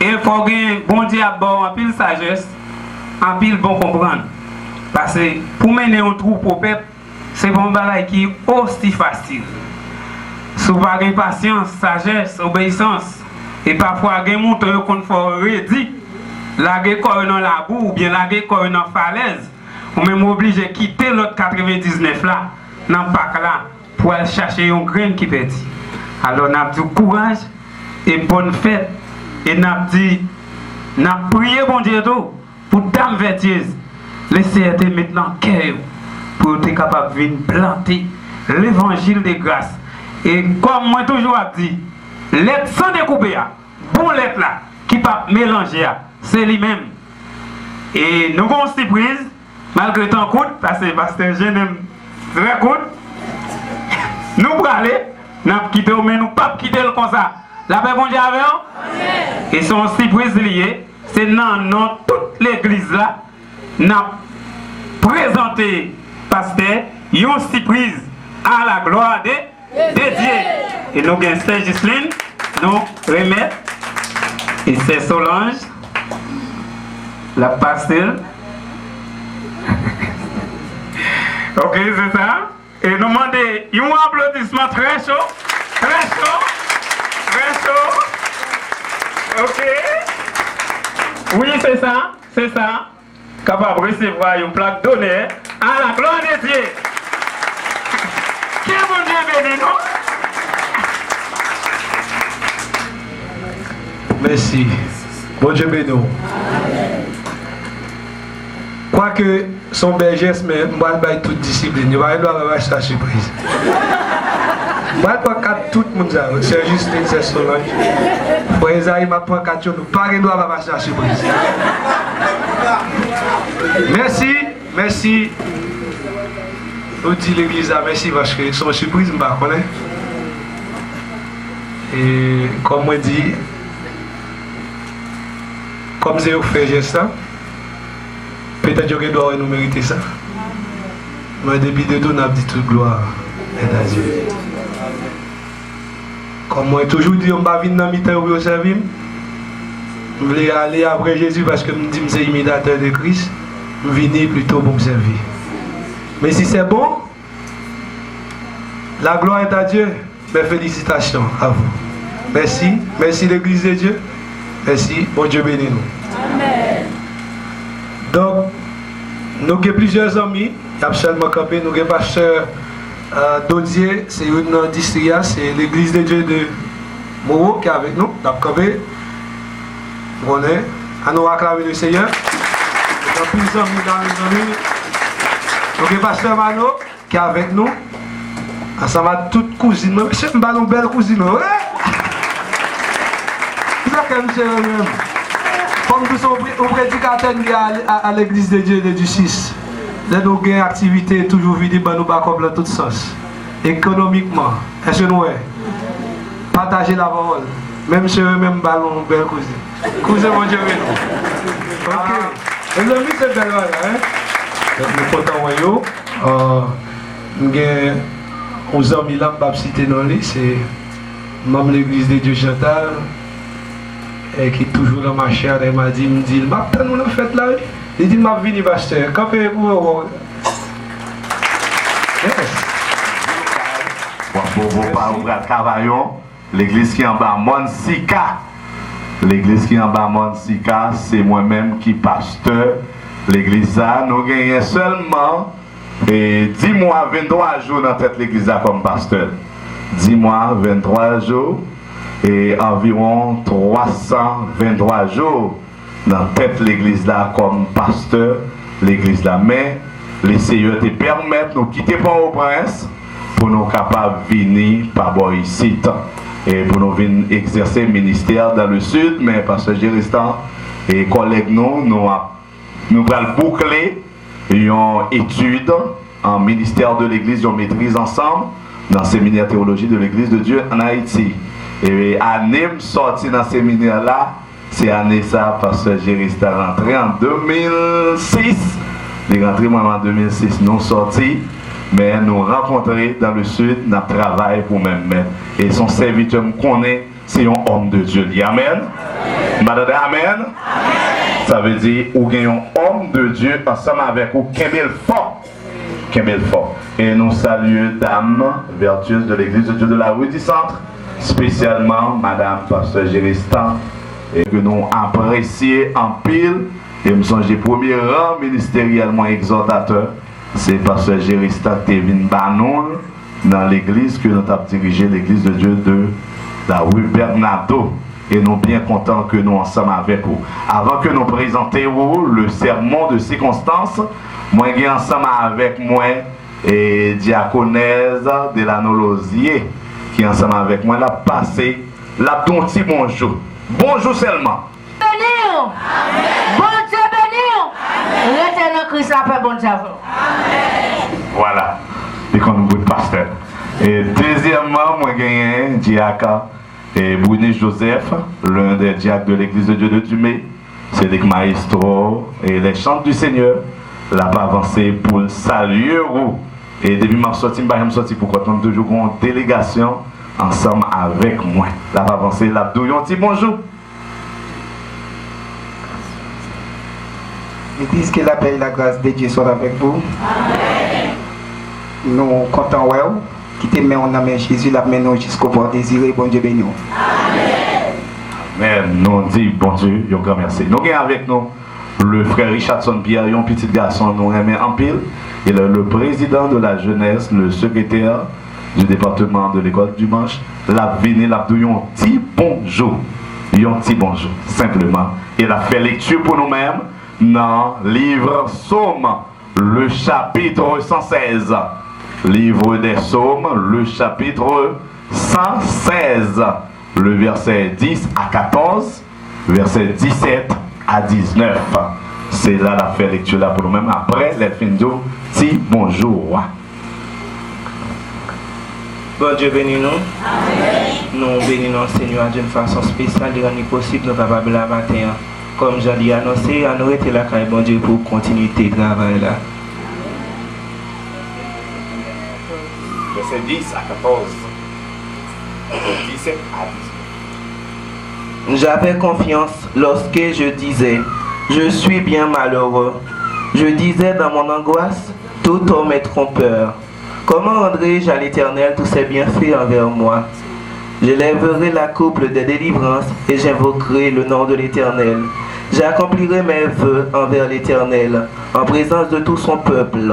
Et il faut que bon Dieu ait en pile sagesse, en pile bon comprendre. Parce que pour mener un troupeau au peuple, c'est un bagage qui est aussi facile. Si vous avez patience, sagesse, obéissance, et parfois vous avez des gens qui faut redire, la corps dans la boue ou bien la corps dans la falaise, ou même obligé de quitter l'autre 99 là, dans le parc là, pour aller chercher un grain qui petit. Alors nous avons du courage et bonne fête. Et nous avons dit, nous avons prié bon Dieu pour dame vertueuse. Laissez-le maintenant cœur pour être capable de venir planter l'évangile de grâce. Et comme moi toujours dit, l'être sans découper, bon l'être là, qui ne peut pas mélanger, c'est lui-même. Et nous avons une surprise, malgré tant coup, parce que pasteur jeune aime très court. Nous pour aller, nous avons quitté, mais nous ne pouvons pas quitter le comme ça. La paix bon Dieu avec nous. Et son surprise liée, c'est dans toute l'église là, nous avons présenté pasteur une surprise à la gloire de Dieu. Et nous avons Sœur Gisline, nous remettre, et c'est Solange, la pasteur. Ok, c'est ça. Et nous demandons un applaudissement très chaud, très chaud. Très chaud. Ok. Oui, c'est ça. Capable de recevoir une plaque d'honneur à la gloire de Dieu. Que bon Dieu bénisse nous. Merci. Bon Dieu bénisse. Quoique son bel geste, mais je vais toute discipline. Je vais avoir sa surprise. Moi, je prends 4 tout le monde. C'est Justine, c'est Solange. Pour Esaïe, je prends 4 nous. Pas de doigt, va chercher surprise. Merci, merci. On dit l'église là, merci parce que son surprise, je ne connais pas. Et comme on dit, comme j'ai fait geste, peut-être que je dois nous mériter ça. Mais depuis de tout, on a dit toute gloire est à Dieu. Comme moi, toujours dit, on va venir dans le temps pour servir. Je voulais aller après Jésus parce que je me dis que je suis imitateur de Christ. Je venir plutôt pour me servir. Mais si c'est bon, la gloire est à Dieu. Mes félicitations à vous. Merci. Merci l'Église de Dieu. Merci. Bon Dieu bénis nous. Amen. Donc, nous avons plusieurs amis. Absolument campé. Nous avons pasteur Dodier. C'est une distria. C'est l'Église de Dieu de Moreau qui est avec nous. Nous avons campé. On est. À nous acclamer le Seigneur. Nous avons plusieurs amis dans les amis. Nous avons pasteur Mano qui est avec nous. Ensemble à toutes cousines. Je suis une belle cousine. Comme nous sommes au prédicateur à l'église de Dieu du 6, nous avons une activité toujours vidée, nous avons dans tous sens. Économiquement, est-ce que nous partager la parole, même si même ballon, belle cousine. Cousin, mon Dieu, nous. Ok. Et le but, c'est belle, hein? Donc, nous comptons, nous avons aux amis là, je vais citer dans les, c'est membre de l'église de Dieu Chantal. Et qui est toujours dans ma chair, elle m'a dit, nous avons fait là. Il dit, m'a venu pasteur, campez pour l'église qui est en bas, Monsika. L'église qui est en bas, Monsika, c'est moi-même qui pasteur. L'église là, nous gagnons seulement 10 mois, 23 jours dans cette l'église là comme pasteur. 10 mois, 23 jours. Et environ 323 jours dans toute l'église là comme pasteur, l'église là. Mais les Seigneurs te permettent de nous quitter Port-au-Prince pour nous capables de venir par ici et pour nous venir exercer le ministère dans le sud. Mais pasteur Géristan et collègues nous allons boucler une étude en ministère de l'église, on maîtrise ensemble dans le séminaire théologie de l'église de Dieu en Haïti. Et l'année sortie dans ce séminaire-là, c'est l'année ça, parce que j'ai resté rentré en 2006. Il est rentré en 2006, nous sortis, mais nous rencontrés dans le sud, nous travaillons pour même mettre. Et son serviteur me connaît, c'est un homme de Dieu. Amen. Madame, amen. Ça veut dire, ou un homme de Dieu ensemble avec vous, Kemel fort. Kemel fort. Et nous saluons dame vertueuse de l'église de Dieu de la rue du Centre. Spécialement Madame Pasteur Géristan et que nous apprécions en pile et me songe premier rang ministériellement exhortateur c'est Pasteur Géristan qui est venu Banon dans l'église que nous avons dirigé l'église de Dieu de la rue Bernardo et nous bien contents que nous ensemble avec vous. Avant que nous présentions le sermon de circonstance, moi j'ai ensemble avec moi et diaconesse de la Nolosier qui est ensemble avec moi, l'a passé, l'a ton petit bonjour. Bonjour seulement. Béni. Bon Dieu béni. L'éternel Christ la paix, bon Dieu. Voilà. Et comme vous pasteur. Et deuxièmement, moi j'ai un diacre et Brunet Joseph, l'un des diacres de l'église de Dieu de Dumé. C'est les maestros et les chants du Seigneur. L'a pas avancé pour le saluer. Et depuis ma sortie, je suis sorti pour qu'on toujours en délégation ensemble avec moi. La avancée, la douillon, dit bonjour. L'église que la paix et la grâce de Dieu soit avec vous. Amen. Nous comptons, qui te met en amène Jésus, la menons jusqu'au port désiré, bon Dieu béni. Amen. Nous dit bon Dieu, un grand merci. Nous avons avec nous le frère Richardson Pierre, un petit garçon, nous aimons en pile. Il est le président de la jeunesse, le secrétaire du département de l'école du Manche. La venue, la douillon, petit bonjour. Un petit bonjour, simplement. Il a fait lecture pour nous-mêmes dans le livre Somme, le chapitre 116. Livre des Psaumes, le chapitre 116, le verset 10 à 14, verset 17 à 19. C'est là la fait lecture là pour nous-mêmes. Après, les findos, si bonjour. Bon Dieu bénis nous. Amen. Nous bénissons Seigneur d'une façon spéciale, de rendre possible nous capables la matin. Comme j'ai dit annoncé, à nous être là quand bon Dieu pour continuité de travail là. Verset 10 à 14. 17 à 19. J'avais confiance lorsque je disais, je suis bien malheureux. Je disais dans mon angoisse, tout homme est trompeur. Comment rendrai-je à l'Éternel tous ses bienfaits envers moi? Je lèverai la coupe des délivrances et j'invoquerai le nom de l'Éternel. J'accomplirai mes vœux envers l'Éternel en présence de tout son peuple.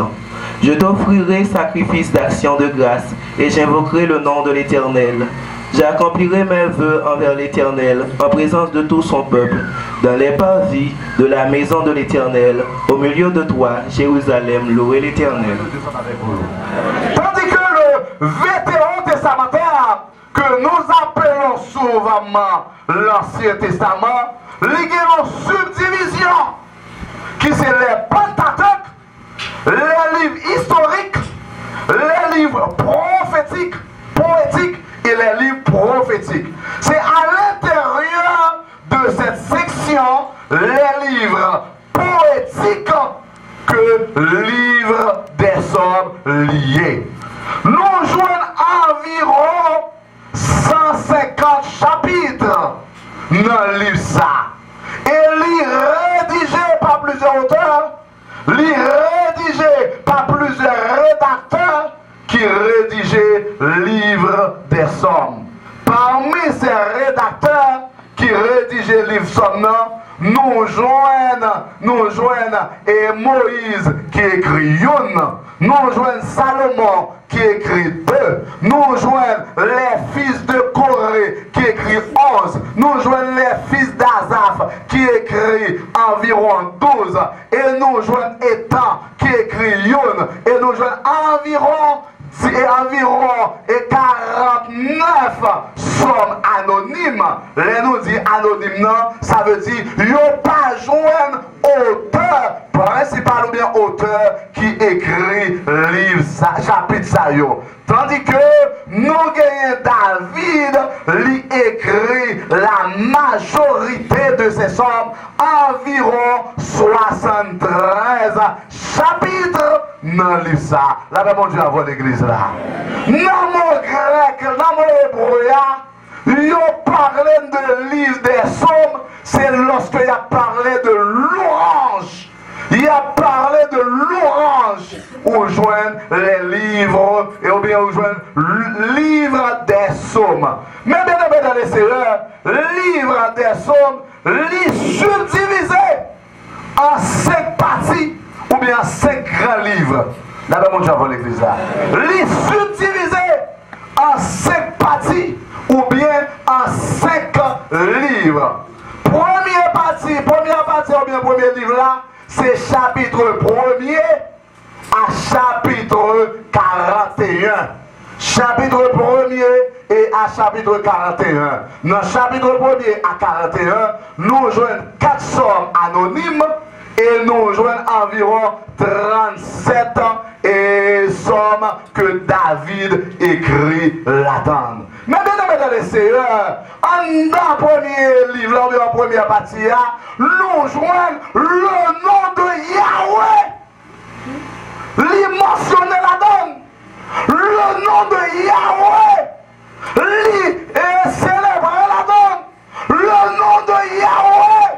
Je t'offrirai sacrifice d'action de grâce et j'invoquerai le nom de l'Éternel. J'accomplirai mes vœux envers l'Éternel en présence de tout son peuple, dans les parvis de la maison de l'Éternel, au milieu de toi, Jérusalem, louez l'Éternel. Tandis que le vétéran testamentaire, que nous appelons souvent l'Ancien Testament, il y a une subdivision qui c'est les Pentateuques, les livres historiques, les livres prophétiques, poétiques et les livres prophétiques. C'est à l'intérieur de cette section, les livres poétiques, que le livre des Psaumes liés. Nous jouons environ 150 chapitres dans le livre ça. Et il est rédigé par plusieurs auteurs, il est rédigé par plusieurs rédacteurs qui rédigeaient le livre des Psaumes. Parmi ces rédacteurs qui rédigeaient le livre Psaumes, nous joignent et Moïse qui écrit une, nous joignent Salomon qui écrit 2, nous joignent les fils de Corée qui écrit 11, nous joignent les fils d'Azaph qui écrit environ 12, et nous joignent Étan qui écrit une, et nous joignent environ 49 sommes anonymes. Les nous dit anonymes, ça veut dire yo pas joindre auteur principal ou bien auteur qui écrit livre chapitre ça yo. Tandis que nous gagnons David, lui écrit la majorité de ces sommes, environ 73 chapitres dans le livre ça. Là, mon Dieu, avant l'église là. Dans mon grec, dans mon hébreu, il parlait de livre des Psaumes, c'est lorsqu'il a parlé de louange. Il a parlé de louange où joignent les livres et ou bien où joignent le livre des Psaumes. Mais bien dans les seigneurs, livre des Psaumes, il subdivisé en 5 parties ou bien en 5 grands livres. Là, mon Dieu, avant l'église là. Il subdivisé en 5 parties ou bien en 5 livres. Première partie ou bien premier livre là, c'est chapitre 1er à chapitre 41. Chapitre 1er et à chapitre 41. Dans chapitre 1er à 41, nous joignons 4 sommes anonymes et nous joignons environ 37 sommes que David écrit là-dedans. Mais mesdames et messieurs, dans le premier livre, dans la première partie, nous joignons le nom de Yahweh. Il mentionne là-dedans. Le nom de Yahweh. Il célèbre là-dedans. Le nom de Yahweh.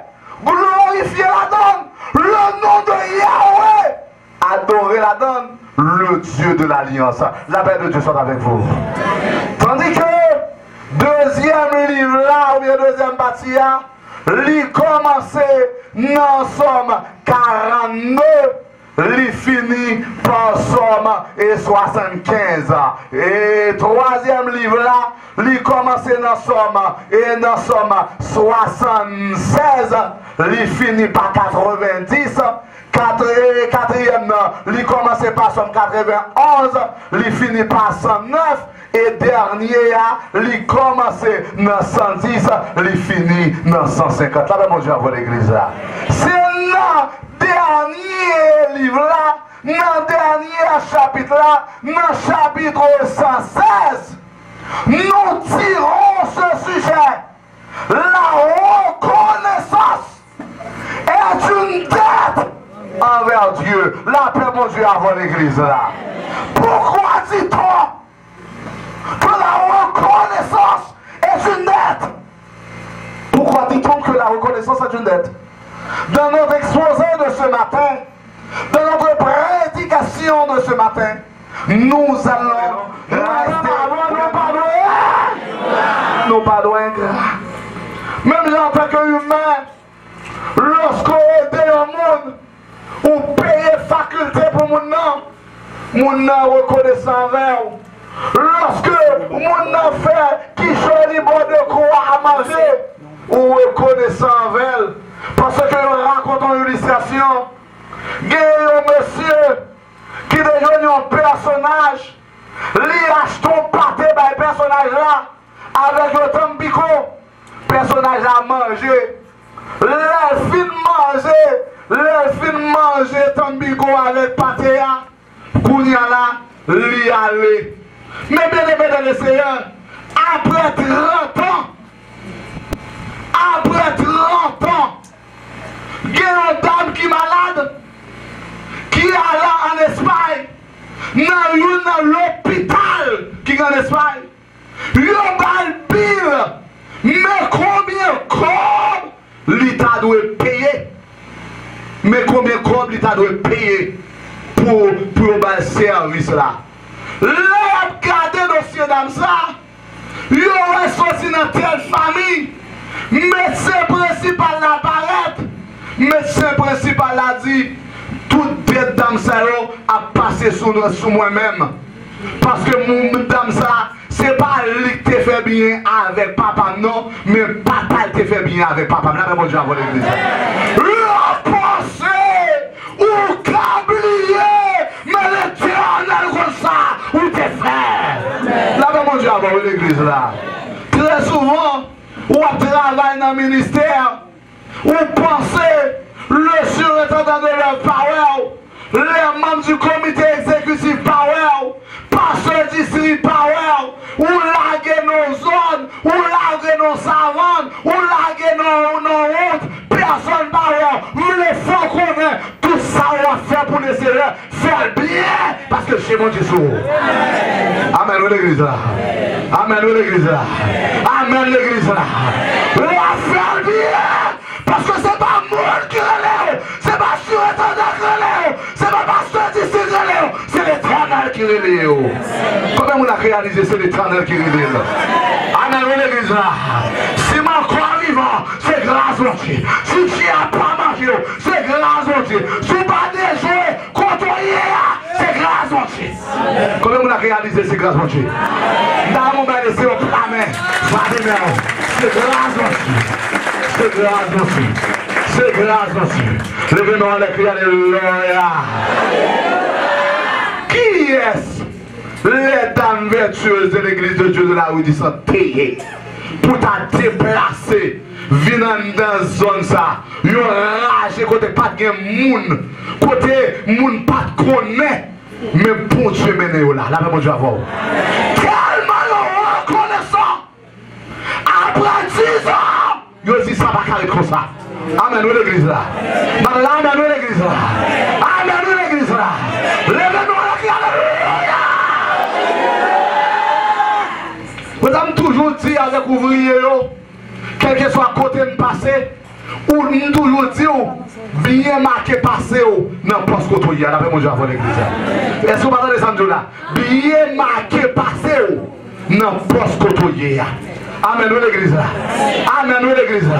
Glorifié là-dedans. Le nom de Yahweh. Adoré là-dedans. Le Dieu de l'Alliance. La paix de Dieu soit avec vous. Tandis que deuxième livre là, ou bien deuxième partie là, il commençait dans Somme 42 il finit par Somme et 75. Et troisième livre là, il commence dans Somme et dans Somme 76, il finit par 90. Quatrième, il commence par Somme 91, il finit par 109. Et dernier, il commence dans 110, il finit dans 150. Là, mon Dieu, à l'église là. C'est dans dernier livre là, dans dernier chapitre là, dans chapitre 116, nous tirons ce sujet. La reconnaissance est une dette envers Dieu. La paix, mon Dieu, avant l'église là. Pourquoi dit-on que la reconnaissance est une dette? Pourquoi dit-on que la reconnaissance est une dette? Dans notre exposé de ce matin, dans notre prédication de ce matin, nous allons rester nos padouins. Même en tant qu'humain, lorsqu'on aide un monde, ou paye faculté pour mon nom reconnaissant envers vous. Lorsque mon nom fait qui choisit bon de quoi à manger, ou reconnaissant envers elle. Parce que nous rencontrons une illustration. Il y a un monsieur qui devient un personnage. Il achète un pâté par le personnage là avec le tambico. Le personnage a mangé. Le fin manger tambico avec pâté là. Kounia là, il allé. Mais bien aimé dans le Seigneur, après 30 ans, il y a une dame qui est malade, qui est allée en Espagne, dans l'hôpital qui est en Espagne. Il y a une pile, mais combien de l'État doit payer? Mais combien de l'État doit payer pour le service là? Là, regardez le dossier dans ça, il y aurait sorti dans telle famille. Médecin principal la paraît. Médecin principal a dit toute dette dame ça a passé sous moi-même. Parce que mon dame ça, c'est pas lui qui te fait bien avec papa, non, mais papa te fait bien avec papa. Là, mon Dieu, avant l'église. La pensée ou câblier, mais l'éternel comme ça, ou t'es fait. Là, mon Dieu, avant l'église là. Très souvent, ou travaille dans le ministère, ou pensez le surintendant de leur power, les membres du comité exécutif power, pasteur district power, ou larguer nos zones, ou larguer nos savannes, ou larguer nos routes, personne power, nous les faut connaître, tout ça on va faire pour les Seigneurs, faire bien, parce que chez mon Dieu sourd. Amen, l'église là. Amen, l'église là. Amen, l'église là. On va faire bien, parce que c'est pas moi qui relève, c'est pas surintendant qui relève, c'est pas pasteur district qui relève, c'est l'éternel qui relève. Comment on a réalisé, c'est l'éternel qui relève. Amen, l'église là. Si ma croix vivant, c'est grâce à Dieu. Si tu n'as pas marché, c'est grâce à Dieu. Si tu n'as pas déjoué, côtoyé, c'est grâce à Dieu. Comment on a réalisé, c'est grâce à Dieu. Dans mon bain, c'est au plamé. C'est grâce à Dieu. C'est grâce à Dieu. C'est grâce à Dieu. Levez-nous les cris, alléluia. Qui est-ce? Les dames vertueuses de l'église de Dieu de la rue du sont payées pour t'a déplacer, venir dans la zone ça. Ils ont rage côté pas de moun, côté moun pas de connaît, mais bon Dieu mène là, là mon Dieu avant. Tellement reconnaissant, après 10 ans, ils disent ça va carrer comme ça. Amen, nous l'église là. Amen, nous l'église là. Amen, nous l'église là. Levez-nous la cri, alléluia. Vous avez toujours dit avec ouvrier, quel que soit côté de passé, ou nous toujours dit, bien marqué passé dans le poste côté, là, mon Dieu, avant l'église. Est-ce que vous entendez ça, là? Bien marqué passé dans le poste côté. Amen, nous l'église là. Amen, nous l'église là.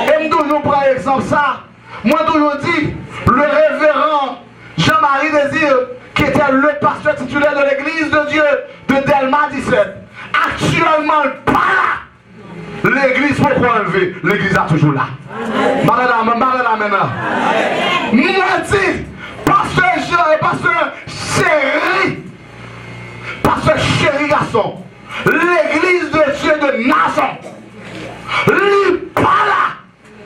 Et nous toujours prendre exemple ça. Moi toujours dit, le révérend Jean Marie Désir, qui était le pasteur titulaire de l'église de Dieu de Delma 17, actuellement pas là. L'église, pourquoi enlever? L'église est toujours là. Madame maintenant. Moi dit, pasteur chéri, pasteur chéri garçon, l'église de Dieu de Nazon, lui pas là,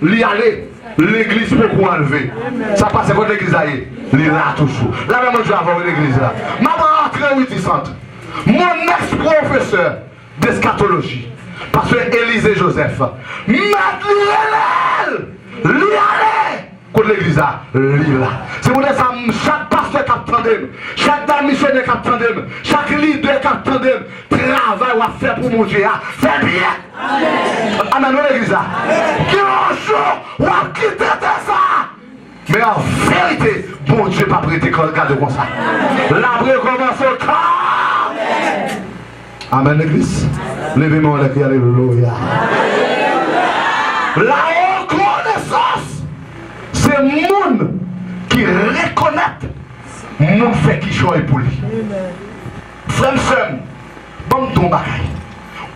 lui aller. L'église pourquoi enlever? Ça passe contre l'église aïe. Il est là toujours. Là même je vais avoir l'église là. Maman très réticente. Mon ex-professeur d'eschatologie, pasteur Élisée Joseph, Madeleine, lui aller contre l'église là, lui là. C'est pour ça chaque pasteur qui attendait, chaque dame missionnaire qui attendait, chaque leader qui attendait, travail à faire pour mon Dieu, fait bien. Amen, l'église là. Qui un jour, on va quitter ça. Mais en vérité, bon Dieu pas prêté qu'on regarde comme ça. L'arbre commence au corps. Amen, l'église. Levez-moi le cri, alléluia. La reconnaissance, c'est le monde qui reconnaît mon fait qui choisit pour lui. Frère, bon ton bagaille.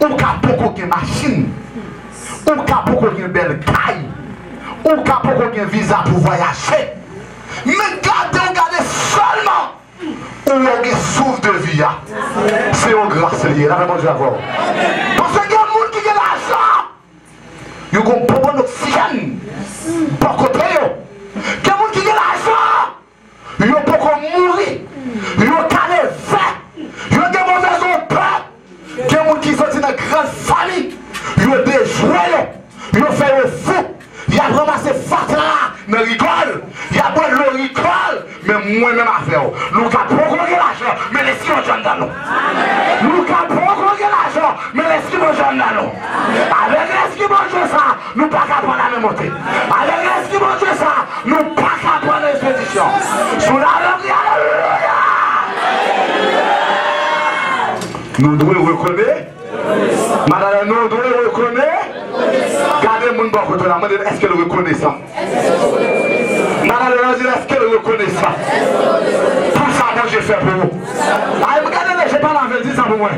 Ou ka poko gen machine, ou ka poko gen belle caille, ou ka poko gen visa pour voyager. Mais gardez seulement où on gen souffle de vie. C'est au grâce lié. Là, vraiment, je vais voir. Parce que il y a des gens qui ont l'argent. Ils ont pas bon oxygène. Pour côté, il y a des gens qui ont l'argent. Ils ont pas mourir. Ils ont calé fait. Ils ont des mauvaises peur. Il y a des gens qui sont dans une grande famille. Ils ont des joyaux. Ils ont fait le fou. Il y a ramassé fatala, mais rigole. Il y a bon le rigole, mais moi-même à faire. Nous avons pas l'argent, mais l'esprit nous donne dans nous. Nous avons pas l'argent, mais l'esprit nous donne dans nous. Avec l'esprit de ça, nous ne pouvons pas prendre la même montée. Avec l'esprit de ça, nous ne pouvons pas prendre l'expédition. Sous la langue, alléluia. Nous devons reconnaître. Madame, nous devons reconnaître. Gardez mon bon côté là, est-ce qu'elle reconnaît ça? Madame, est-ce qu'elle reconnaît ça? Tout ça, moi j'ai fait pour vous. Regardez, je n'ai pas la dit ça pour moi.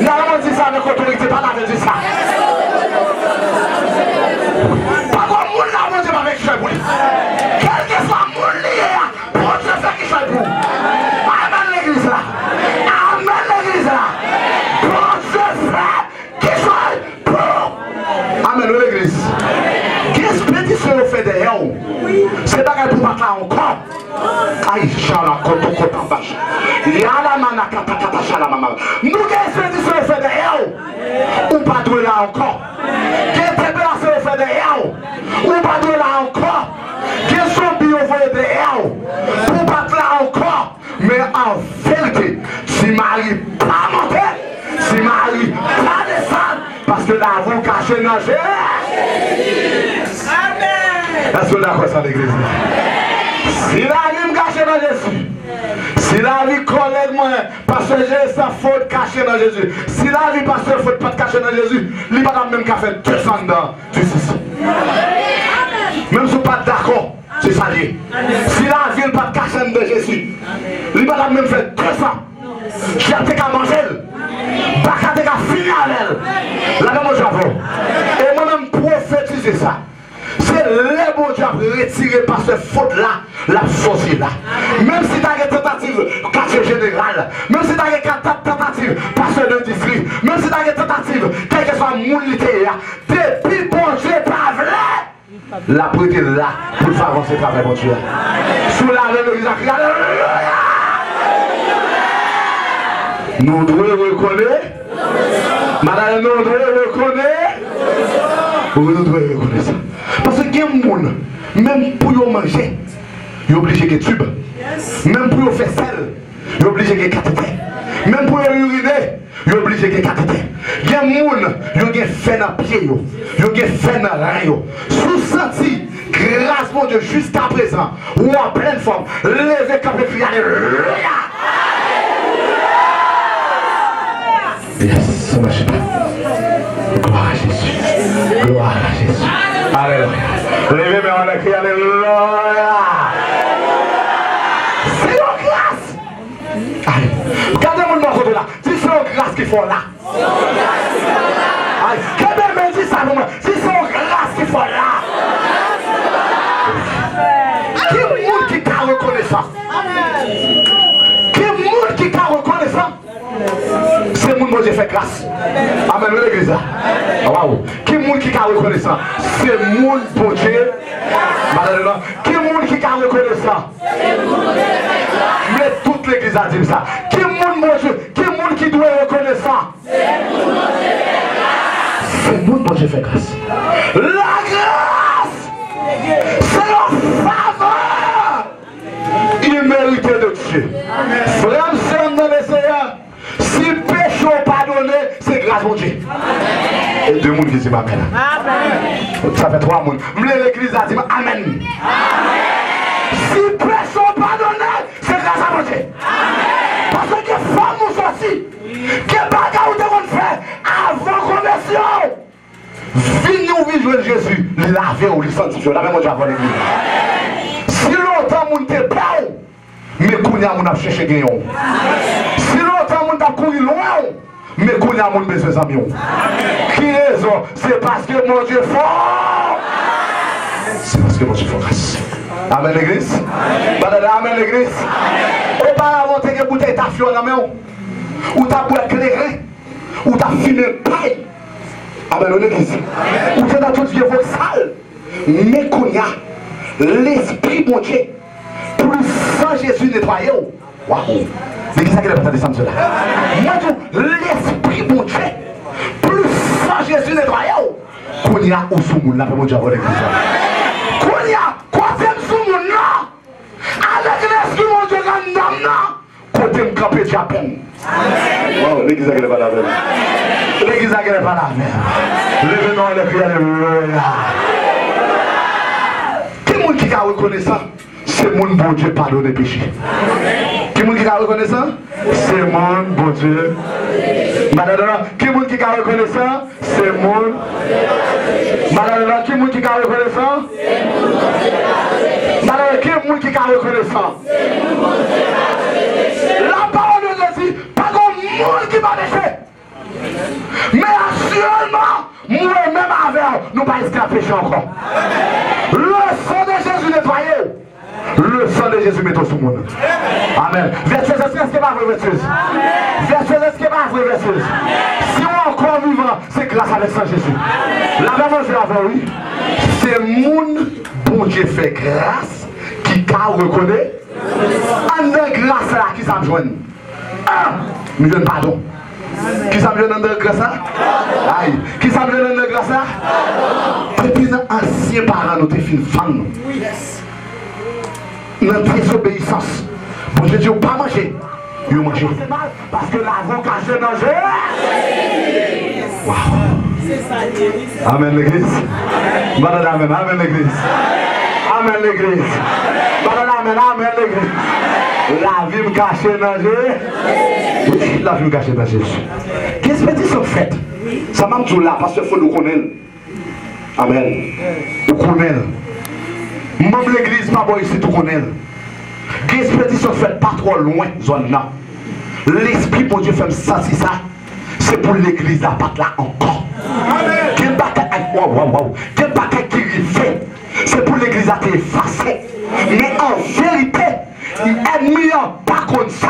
Non, on dit ça avec autorité, pas la dit ça. Pas comme mon là, on dit avec chef pour lui. Quel que soit mon lié, pour Dieu fait qui chef pour. Amen l'église là. Amen l'église là. Pour Dieu fait qui chef pour. Amen l'église. Qu'est-ce que tu fais de héros? C'est pas pour battre là encore. Aïe, chala, koto, koto, vache. Yala, mana, kata, kata, chala, maman. Nous, qu'est-ce que tu fais de héros? Ou pas de là encore? Qu'est-ce que tu fais de héros? Ou pas de là encore? Qu'est-ce que tu fais de héros? Ou pas de là encore? Mais en vérité, si Marie pas monter, si Marie pas descendre, parce que là, vous cachez dans Jésus. Amen. Est-ce que d'accord ça l'église? Si la vie me cache dans Jésus, si la vie collègue moi, parce que j'ai sa faute cachée dans Jésus, si la vie parce que faute pas cachée dans Jésus, il va même qu'à faire 200 dans justice. Même si vous pas d'accord, c'est ça dit. Si la vie pas cachée dans Jésus, il va même faire 200. J'ai qu'à manger, pas qu'à finir avec elle. Là, moi j'avoue. Et moi-même prophétiser ça. C'est le bon Dieu à retirer par cette faute-là, la sorcière là. Même si tu as une tentative, quartier général, même si tu as une tentative, pasteur de district, même si tu as une tentative, quel que soit mon littéraire, depuis bon Dieu pas vrai, la prêter là pour faire avancer le travail bon Dieu. Sous la l'église, alléluia. Nous devons reconnaître, madame, nous devons reconnaître, nous devons reconnaître ça. Parce que il y a des gens, même pour manger, ils sont obligés de tube. Même pour faire sel, ils sont obligés de cathéter. Même pour uriner, ils sont obligés de cathéter. Il y a des gens qui ont fait dans les pieds, ils ont fait dans les reins. Sous-senti, grâce mon Dieu, jusqu'à présent, ou en pleine forme, levez comme le cri, alléluia. Yes, ça marche pas. Gloire à Jésus. Gloire à Jésus. Alléluia. Levez-moi le cri, alléluia. grâce qu'il faut là. Quand même dit ça, si c'est grâce qu'il faut là. Qui est le monde qui t'a reconnaissant? Qui est le monde qui t'a reconnaissant? C'est le monde que j'ai fait grâce. Amen, l'église. Waouh. Qui est le monde qui t'a reconnaissant? C'est le monde pour Dieu. Qui est le monde qui t'a reconnaissant? Mais toute l'église a dit ça. Qui est le monde, mon Dieu? Qui est le monde qui doit être reconnaissant? C'est le monde dont j'ai fait grâce. La grâce, c'est la faveur imméritée de Dieu. Frère, c'est dans les Seigneurs. Si péché n'est pas donné, c'est grâce à Dieu. Et deux personnes qui disent Amen. Ça fait trois personnes. L'église a dit Amen. Si péché n'est pas donné, c'est grâce à Dieu. Parce que les femmes nous sorti. Quel bagage vous devez faire avant conversion? Venez nous vivre Jésus, les laver ou les sanctifier. La même chose avant l'église. Si longtemps vous n'êtes pas, mais qu'on y a mon a cherché gagnant. Si longtemps vous n'êtes couru loin, mais qu'on y a mon besoin d'amis. Qui raison? C'est parce que mon Dieu est fort. C'est parce que mon Dieu est fort. Amen l'église. Amen l'église. Auparavant, tu as une bouteille de fiole dans la main. Ou tu as bu éclairé. Ou tu as fumé paille. Amen l'église. Ou tu as dans toute vie sale. Mais qu'on y a l'esprit bon Dieu. Plus sans Jésus nettoyé. Waouh. L'église a qu'elle pas descendre cela. Moi, l'esprit bon Dieu. Plus sans Jésus nettoyé. Qu'on y a au sous-monde. La mon Dieu avant l'église. Qu'on y a. Quoi t'aimes sous-monde là? Avec l'esprit mon Dieu gagne là. Côté me camper de peine. Wow, l'église a qu'elle pas la veille. L'église a qu'elle pas la veille. Levez-nous les prières. Qui est-ce qui a reconnaissant? C'est mon bon Dieu pardonner péché. Qui est-ce qui a reconnaissant? C'est mon bon Dieu. Madame, qui est-ce qui a reconnaissant? C'est mon. Madame, qui est-ce qui a reconnaissant? Madame, qui est-ce qui a reconnaissant? La parole de Dieu dit, pas comme monde qui va décher. Mais actuellement, moi-même avec nous pas esclaves péché encore. Le sang de Jésus nettoyé. Le sang de Jésus met au sous monde. Amen. Vertueuse, est-ce que c'est pas vrai, vertueuse? Vertueuse, est-ce que c'est pas vrai, vertueuse? Si on est encore vivant, c'est grâce à le sang de Jésus. La même chose avant, oui. C'est mon bon Dieu fait grâce qui t'a reconnaît. En de grâce là, qui ça me joigne? Nous donne pardon. Qui ça me joigne en de grâce là? Aïe. Qui ça me joigne en de grâce là? Depuis nos anciens parents, nous te fin femme. Notre désobéissance. Bon Dieu dit, pas manger. Ils ont mangé. Parce que l'avant caché dans le. Waouh. Amen l'église. Amen, amen l'église. Amen l'église. Amen, amen l'église. La vie me cachée dans Jésus. Oui, la vie me cachée dans Jésus. Qu'est-ce que c'est fait? Ça m'a dit là parce qu'il faut nous connaître. Amen. Nous connaître. Même l'église, pas bon ici, tout connaît. L'expédition fait pas trop loin, zone là. L'esprit pour Dieu fait ça, c'est ça. C'est pour l'église à pas là encore. Quel bataille qui fait, c'est pour l'église à t'effacer. Mais en vérité, l'ennemi pas comme ça.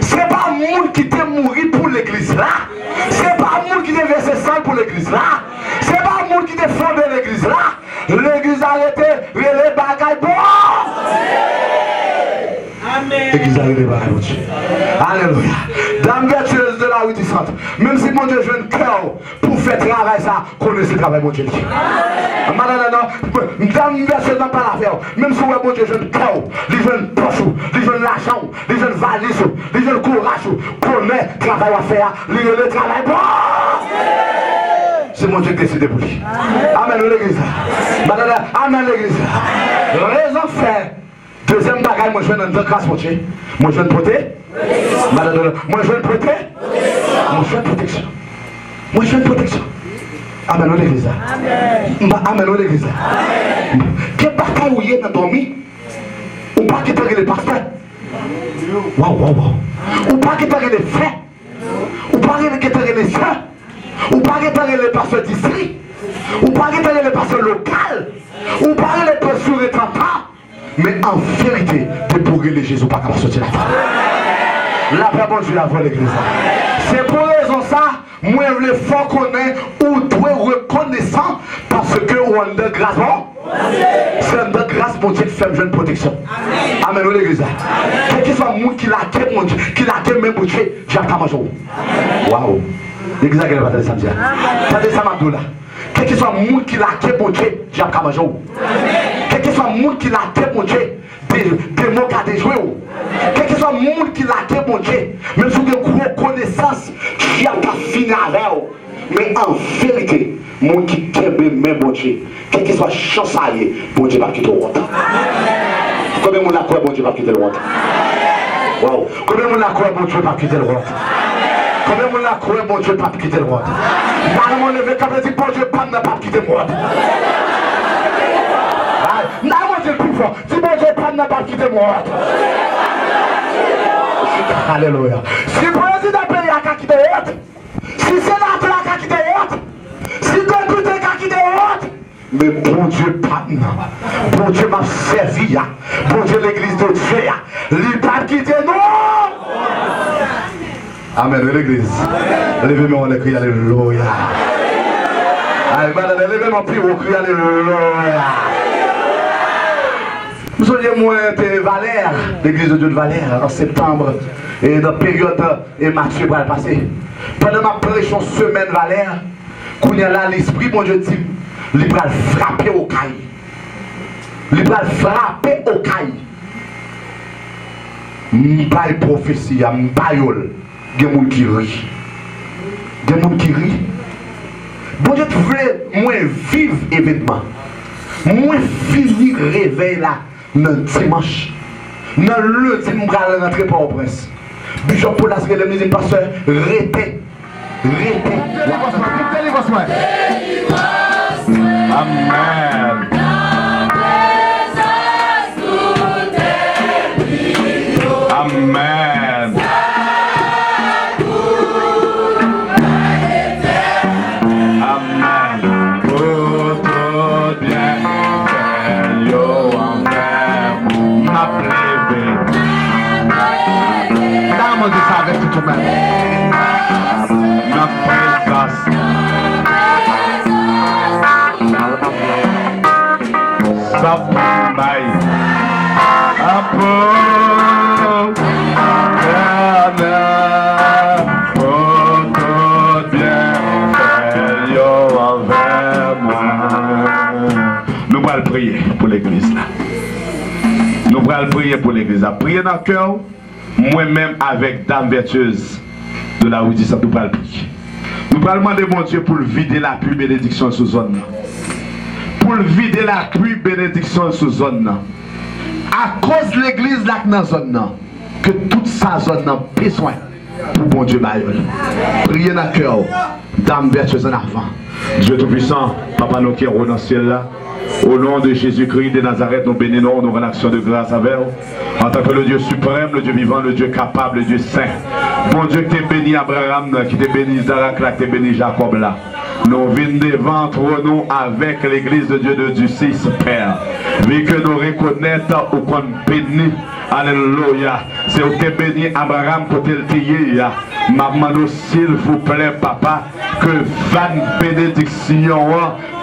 C'est pas le monde qui t'est mouru pour l'église là. C'est pas le monde qui t'est versé sang pour l'église là. C'est pas le monde qui t'est fondé l'église là. L'église a arrêté, les bagailles bon. Amen. L'église a arrêté les bagailles bon. Alléluia. Dame vertueuse de la retissante. Même si mon Dieu joue un cœur pour faire travail ça, connaissez le travail mon Dieu. Dame vertueuse n'a pas l'affaire. Même si mon Dieu joue un cœur, les jeunes poches, les jeunes l'argent, les jeunes valises, les jeunes courage, connaît le travail à faire, le travail bon. C'est mon Dieu qui décide pour lui. Amen l'église. Amen l'église. Raison fait. Deuxième bagage, moi je viens dans grâce mon Dieu. Moi je viens de protéger. Moi je viens de protéger. Moi je viens de protection. Moi je viens de protection. Amen l'église. Amen l'église. Quel bataille où il est dans dormi? Ou pas qui t'a les pasteurs? Waouh, waouh, waouh. Ou pas qui t'a les frères? Ou parlez de les saints, ou parlez de les pasteurs district, ou parlez de les pasteurs local, ou parlez de pasteurs étranges, mais en vérité, de pour les Jésus pas capable de sortir la femme. La paix, bon Dieu, la voix de l'église. C'est pour raison ça, moi, je veux fort connaître ou doit reconnaissant parce que on a de grâce. C'est une grâce, mon Dieu, qui fait une protection. Amen, l'église. Quel que soit le monde qui l'a quitté, mon Dieu, qui l'a quitté, même pour tuer, j'ai un camarade. Waouh. L'église a gagné la bataille samedi. Ça dit ça, Mabdoula. Quel que soit le monde qui l'a quitté, mon Dieu, j'ai un camarade. Quel que soit le monde qui l'a quitté, mon Dieu, des mots qui a déjoué. Quel que soit le monde qui l'a quitté, mon Dieu, même si vous avez une reconnaissance, qui a pas fini avec vous. Mais en vérité, mon qui kembe même bon Dieu, quel que soit chance à aller, bon Dieu va quitter le monde. Combien de monde a quoi bon Dieu va quitter le monde? Wow. Combien de monde a quoi bon Dieu va quitter le monde? Combien de monde a quoi bon Dieu va quitter le monde? Dans mon levé, quand je dis bon Dieu va pas quitter le monde. Non, moi je le plus fort. Si bon Dieu va pas quitter le monde. Alléluia. Si le président pays a quitté le monde, si sénateur a quitté le monde, si député a quitté le monde, mais bon Dieu pas non. Bon Dieu m'a servi. Bon Dieu l'église de Dieu. Il n'a pas quitté non. Amen, l'église. Levez-moi, on crie alléluia. Levez-moi, on crie alléluia. Vous savez, moi, j'étais Valère, l'église de Dieu de Valère, en septembre, et dans la période et Mathieu va le passer. Pendant ma prêche en semaine Valère, quand il y a là l'esprit, mon Dieu dit, il va frapper au caille. Il va frapper au caille. M'pas prophétie, m'pas yol. Il y a des gens qui rient. Il y a des gens qui rient. Bon Dieu, tu veux, moi, vivre événement. Moi, finir réveil là, dans dimanche. Dans le lundi, je vais rentrer par au prince. Bishop Paul a dit, le pasteur, répète. Amen. Amen. Amen. Pour tout bien faire, yo envers ma plébé. Dame de ça avec tout le monde. Ma présence. Ça baille. Nous allons prier pour l'église là. Nous allons prier pour l'église là. Prier dans le cœur, moi-même avec dame vertueuse de la rue ça nous allons prier. Nous allons demander mon Dieu pour vider la pluie bénédiction sous zone. Pour vider la pluie bénédiction sous zone. À cause de l'église là dans zone que toute sa zone a besoin pour bon Dieu bailleul. Priez dans le cœur, dame vertueuse en avant. Dieu Tout-Puissant, Papa nous qui est dans le ciel là. Au nom de Jésus-Christ de Nazareth, nous bénissons, nous rendons action de grâce avec vous. En tant que le Dieu suprême, le Dieu vivant, le Dieu capable, le Dieu saint. Bon Dieu qui t'a béni Abraham, qui t'a béni Isaac, qui t'a béni Jacob là. Nous venons devant nous avec l'église de Dieu de du 6, Père. Vu que nous reconnaissons au qu'on béni. Alléluia. C'est au que béni Abraham côté le tillé. Maman, s'il vous plaît, papa, que 20 bénédictions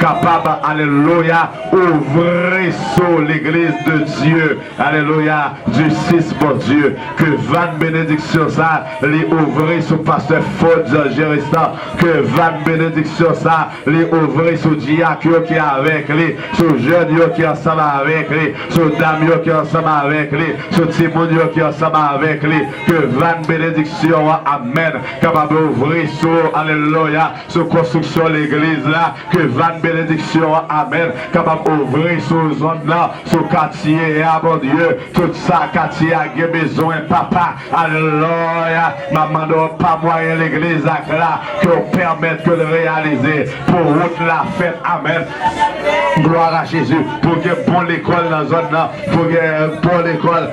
capable, alléluia, ouvrir sur l'église de Dieu. Alléluia. Du 6, bon Dieu. Que 20 bénédictions ça, les ouvrir sur pasteur Fodja Géristan. Que 20 bénédictions ça, les ouvrir sur Diak qui est avec lui, sur jeune qui est ensemble avec lui, sur dame qui est ensemble avec lui, sur Timon qui est ensemble avec lui. Que 20 bénédictions, amen, capable d'ouvrir sur, alléluia, sur construction de l'église là. Que 20 bénédictions, amen, capable d'ouvrir sur zone là, sur quartier, bon Dieu, tout ça, quartier a besoin, papa, alléluia, maman, pas moyen l'église là, que on permette que le réaliser. brisé, pour route la fête, amen. Gloire à Jésus, pour que bon l'école dans la zone là, pour que bon l'école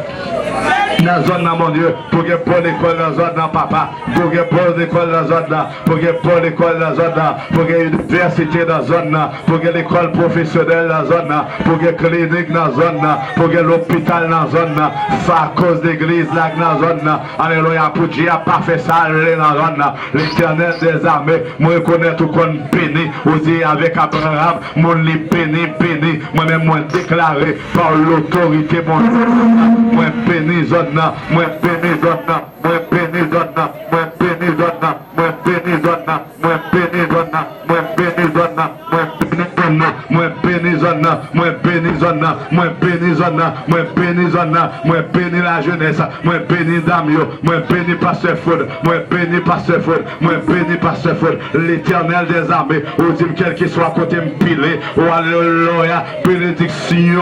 dans la zone là, mon Dieu, pour que bon l'école dans la zone là, papa, pour que bon l'école dans la zone là, pour que bon l'école dans la zone là, pour que l'université dans la zone là, pour que l'école professionnelle dans la zone là, pour que clinique dans la zone là, pour que l'hôpital dans la zone là, à cause d'église là dans la zone là, alléluia, pour Dieu a pas fait ça dans la zone là, l'éternel des armées, moi je connais tout qu'on béni, aussi avec Abraham, mon lit béni, moi-même moi déclaré par l'autorité, moi béni zone là, moi béni zone là, moi béni zone là, moi béni zone là, moi béni zone là, moi béni zone là, moi béni zone là, moi béni zone là, moi béni zone là, moi béni zone là, moi béni zone là, moi béni la jeunesse, moi béni Damio, moi béni pasteur Foud, moi béni pasteur Foud, moi béni pasteur Foud, l'éternel des armées, ou dit quel qu'il soit côté m'pilé, ou alléluia, bénédiction,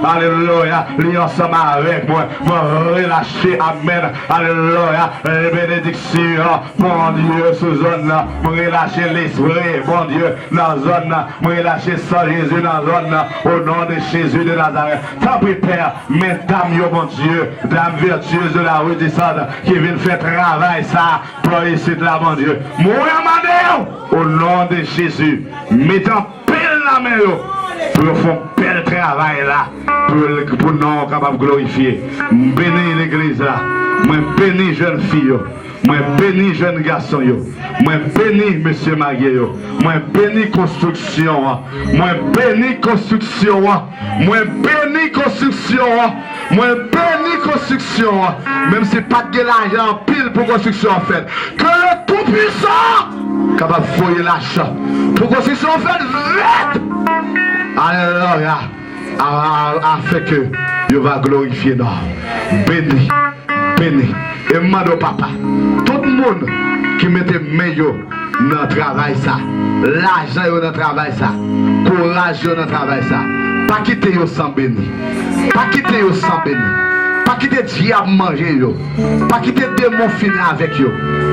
alléluia, lié ensemble avec moi, moi relâcher, amen, alléluia, bénédiction, mon Dieu, sous zone là, moi relâcher l'esprit, mon Dieu, dans la zone là, moi relâcher sans Jésus dans la zone là, au nom de Jésus de Nazareth. Tant pis Père, mesdames, mon Dieu, dame vertueuse de la rue des Centres, qui viennent faire travail ça, pour ici de là, mon Dieu. Moi, au nom de Jésus, mettant pile la main, pour faire un bel travail là, pour nous capables de glorifier. Bénis l'église là, moi bénis jeune fille. Moi bénis jeune garçon yo. Moi bénis monsieur Magué yo. Moi bénis construction. Moi bénis construction. Moi bénis construction. Moi bénis construction. Même si pas de l'argent pile pour construction en fait. Que le tout-puissant capable de foyer l'achat. Pour construction en fait vite. Alléluia. Afin que Dieu va glorifier nous. Bénis. Bénis. Et mando papa, tout le monde qui mettait meilleur dans le travail ça, l'argent dans le travail ça, courage dans le travail ça, pas quitter yo sans béni, pas quitter yo sans béni, pas quitter diable manger yo, pas quitter démon finir avec yo,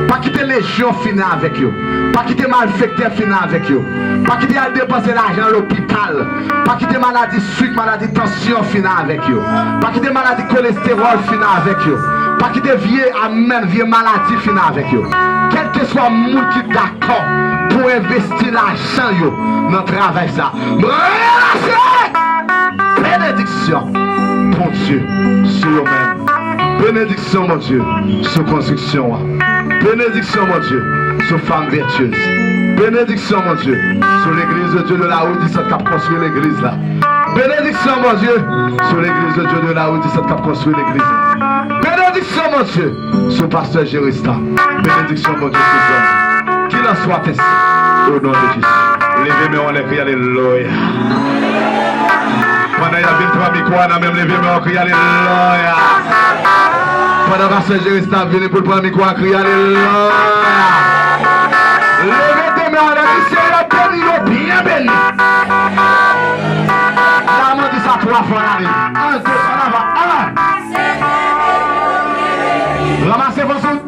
pas quitter légion finir avec yo, pas quitter malfecteur finir avec yo, pas quitter aller dépenser l'argent à l'hôpital, pas quitter maladie sucre, maladie tension finir avec yo, pas quitter maladie cholestérol finir avec yo. Pas quitter vieux, amen, vieux maladie finir avec eux. Quel que soit le monde qui est d'accord pour investir l'argent dans le travail ça. Bénédiction, mon Dieu, sur eux-mêmes. Bénédiction, mon Dieu, sur construction. Bénédiction, mon Dieu, sur femme vertueuse. Bénédiction, mon Dieu, sur l'église de Dieu de la Odyssée qui a construit l'église là. Bénédiction, mon Dieu, sur l'église de Dieu de la Odyssée qui a construit l'église là. Bénédiction, mon Dieu, sur pasteur Jérista. Bénédiction, mon Dieu, sur eux. Qu'il en soit ainsi, au nom de Jésus. Levez-moi, on les crie, alléluia. Pendant qu'il y a 23 micros, on a même levez-moi, on crie, alléluia. Pendant que pasteur Jérista vient pour le premier micro, on crie, alléluia. Levez-moi, on a dit, c'est la béni, bien béni. La main dit ça 3 fois, allez. 1, 2, en avant, allez. Ramassez vos sons.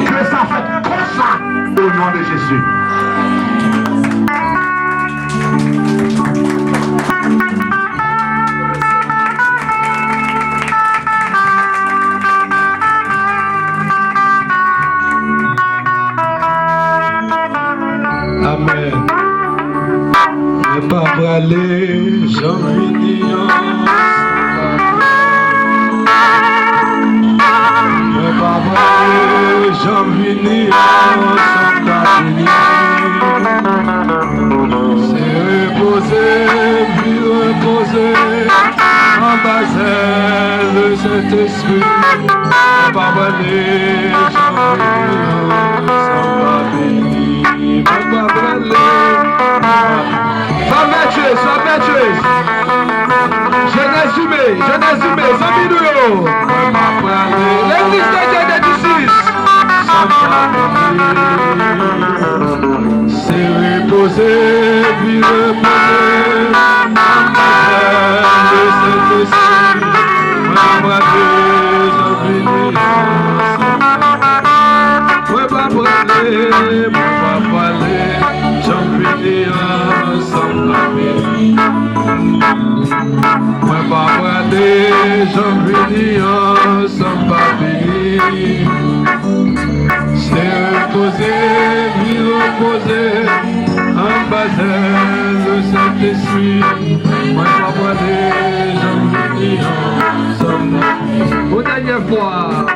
Que ça fait comme ça au nom de Jésus. Amen. Ne pas braler, j'en finis ne pas braler, j'en finis sans cacher. C'est reposer, puis reposer en bas de cet esprit. Ne pas braler, j'en finis sans cacher. Ne pas braler. Femme tueuse, jeunesse humaine, sans vidéo. L'église de Dieu des 16. C'est reposer, puis reposer. En de cet esprit, embrasser, j'en finis. moi pas parler, j'en finis ensemble la vie. Moi pas parler, j'en finis ensemble la vie. C'est reposer, lui reposer, en bas le Saint-Esprit. Moi pas parler, j'en finis ensemble la vie. Une dernière fois.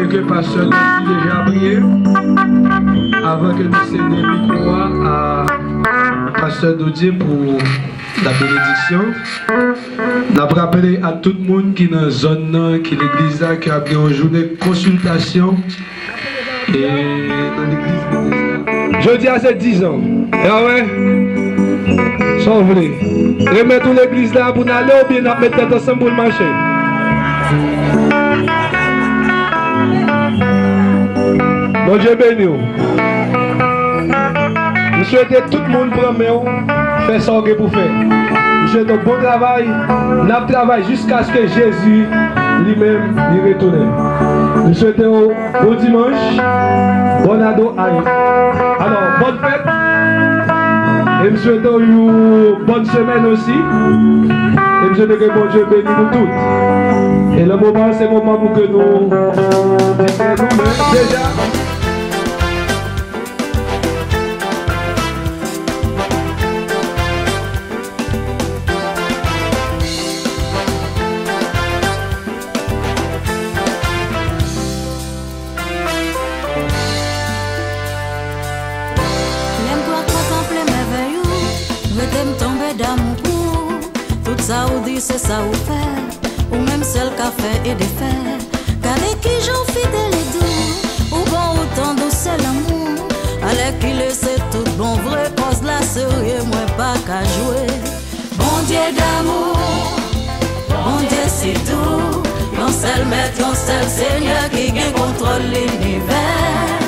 Que pasteur nous déjà prié avant que nous cédions le micro à pasteur Dodier pour la bénédiction. Nous avons rappelé à tout le monde qui est dans la zone, qui est l'église là, qui a pris une journée de consultation et dans l'église. Je dis à ces 10 ans. Ah ouais? Sans vrai. Remettons l'église là pour nous aller ou bien nous mettre ensemble pour le marché. Bon Dieu béni. Je souhaite tout le monde prendre faire ce qu'il pour faire. Je souhaite un bon travail. Nous travaillons jusqu'à ce que Jésus lui-même y retourne. Je souhaite un bon dimanche, bon ado. Alors, bonne fête. Et je souhaite une bonne semaine aussi. Et je souhaite que bon Dieu bénisse nous toutes. Et le moment, c'est le moment pour que nous disions nous-mêmes déjà. C'est ça ou faire, ou même seul café et des fers. Avec qui j'en fidèle et doux, ou bon autant de c'est l'amour. Avec qui laisse tout bon vrai, cause la sérieux, moi pas qu'à jouer. Bon Dieu d'amour, bon Dieu c'est tout. Yon seul maître, yon seul Seigneur qui gagne contrôle l'univers.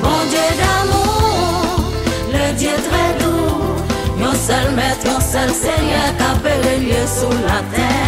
Bon Dieu d'amour, le Dieu très doux. Yon seul maître, yon seul Seigneur qui a régné sous la terre.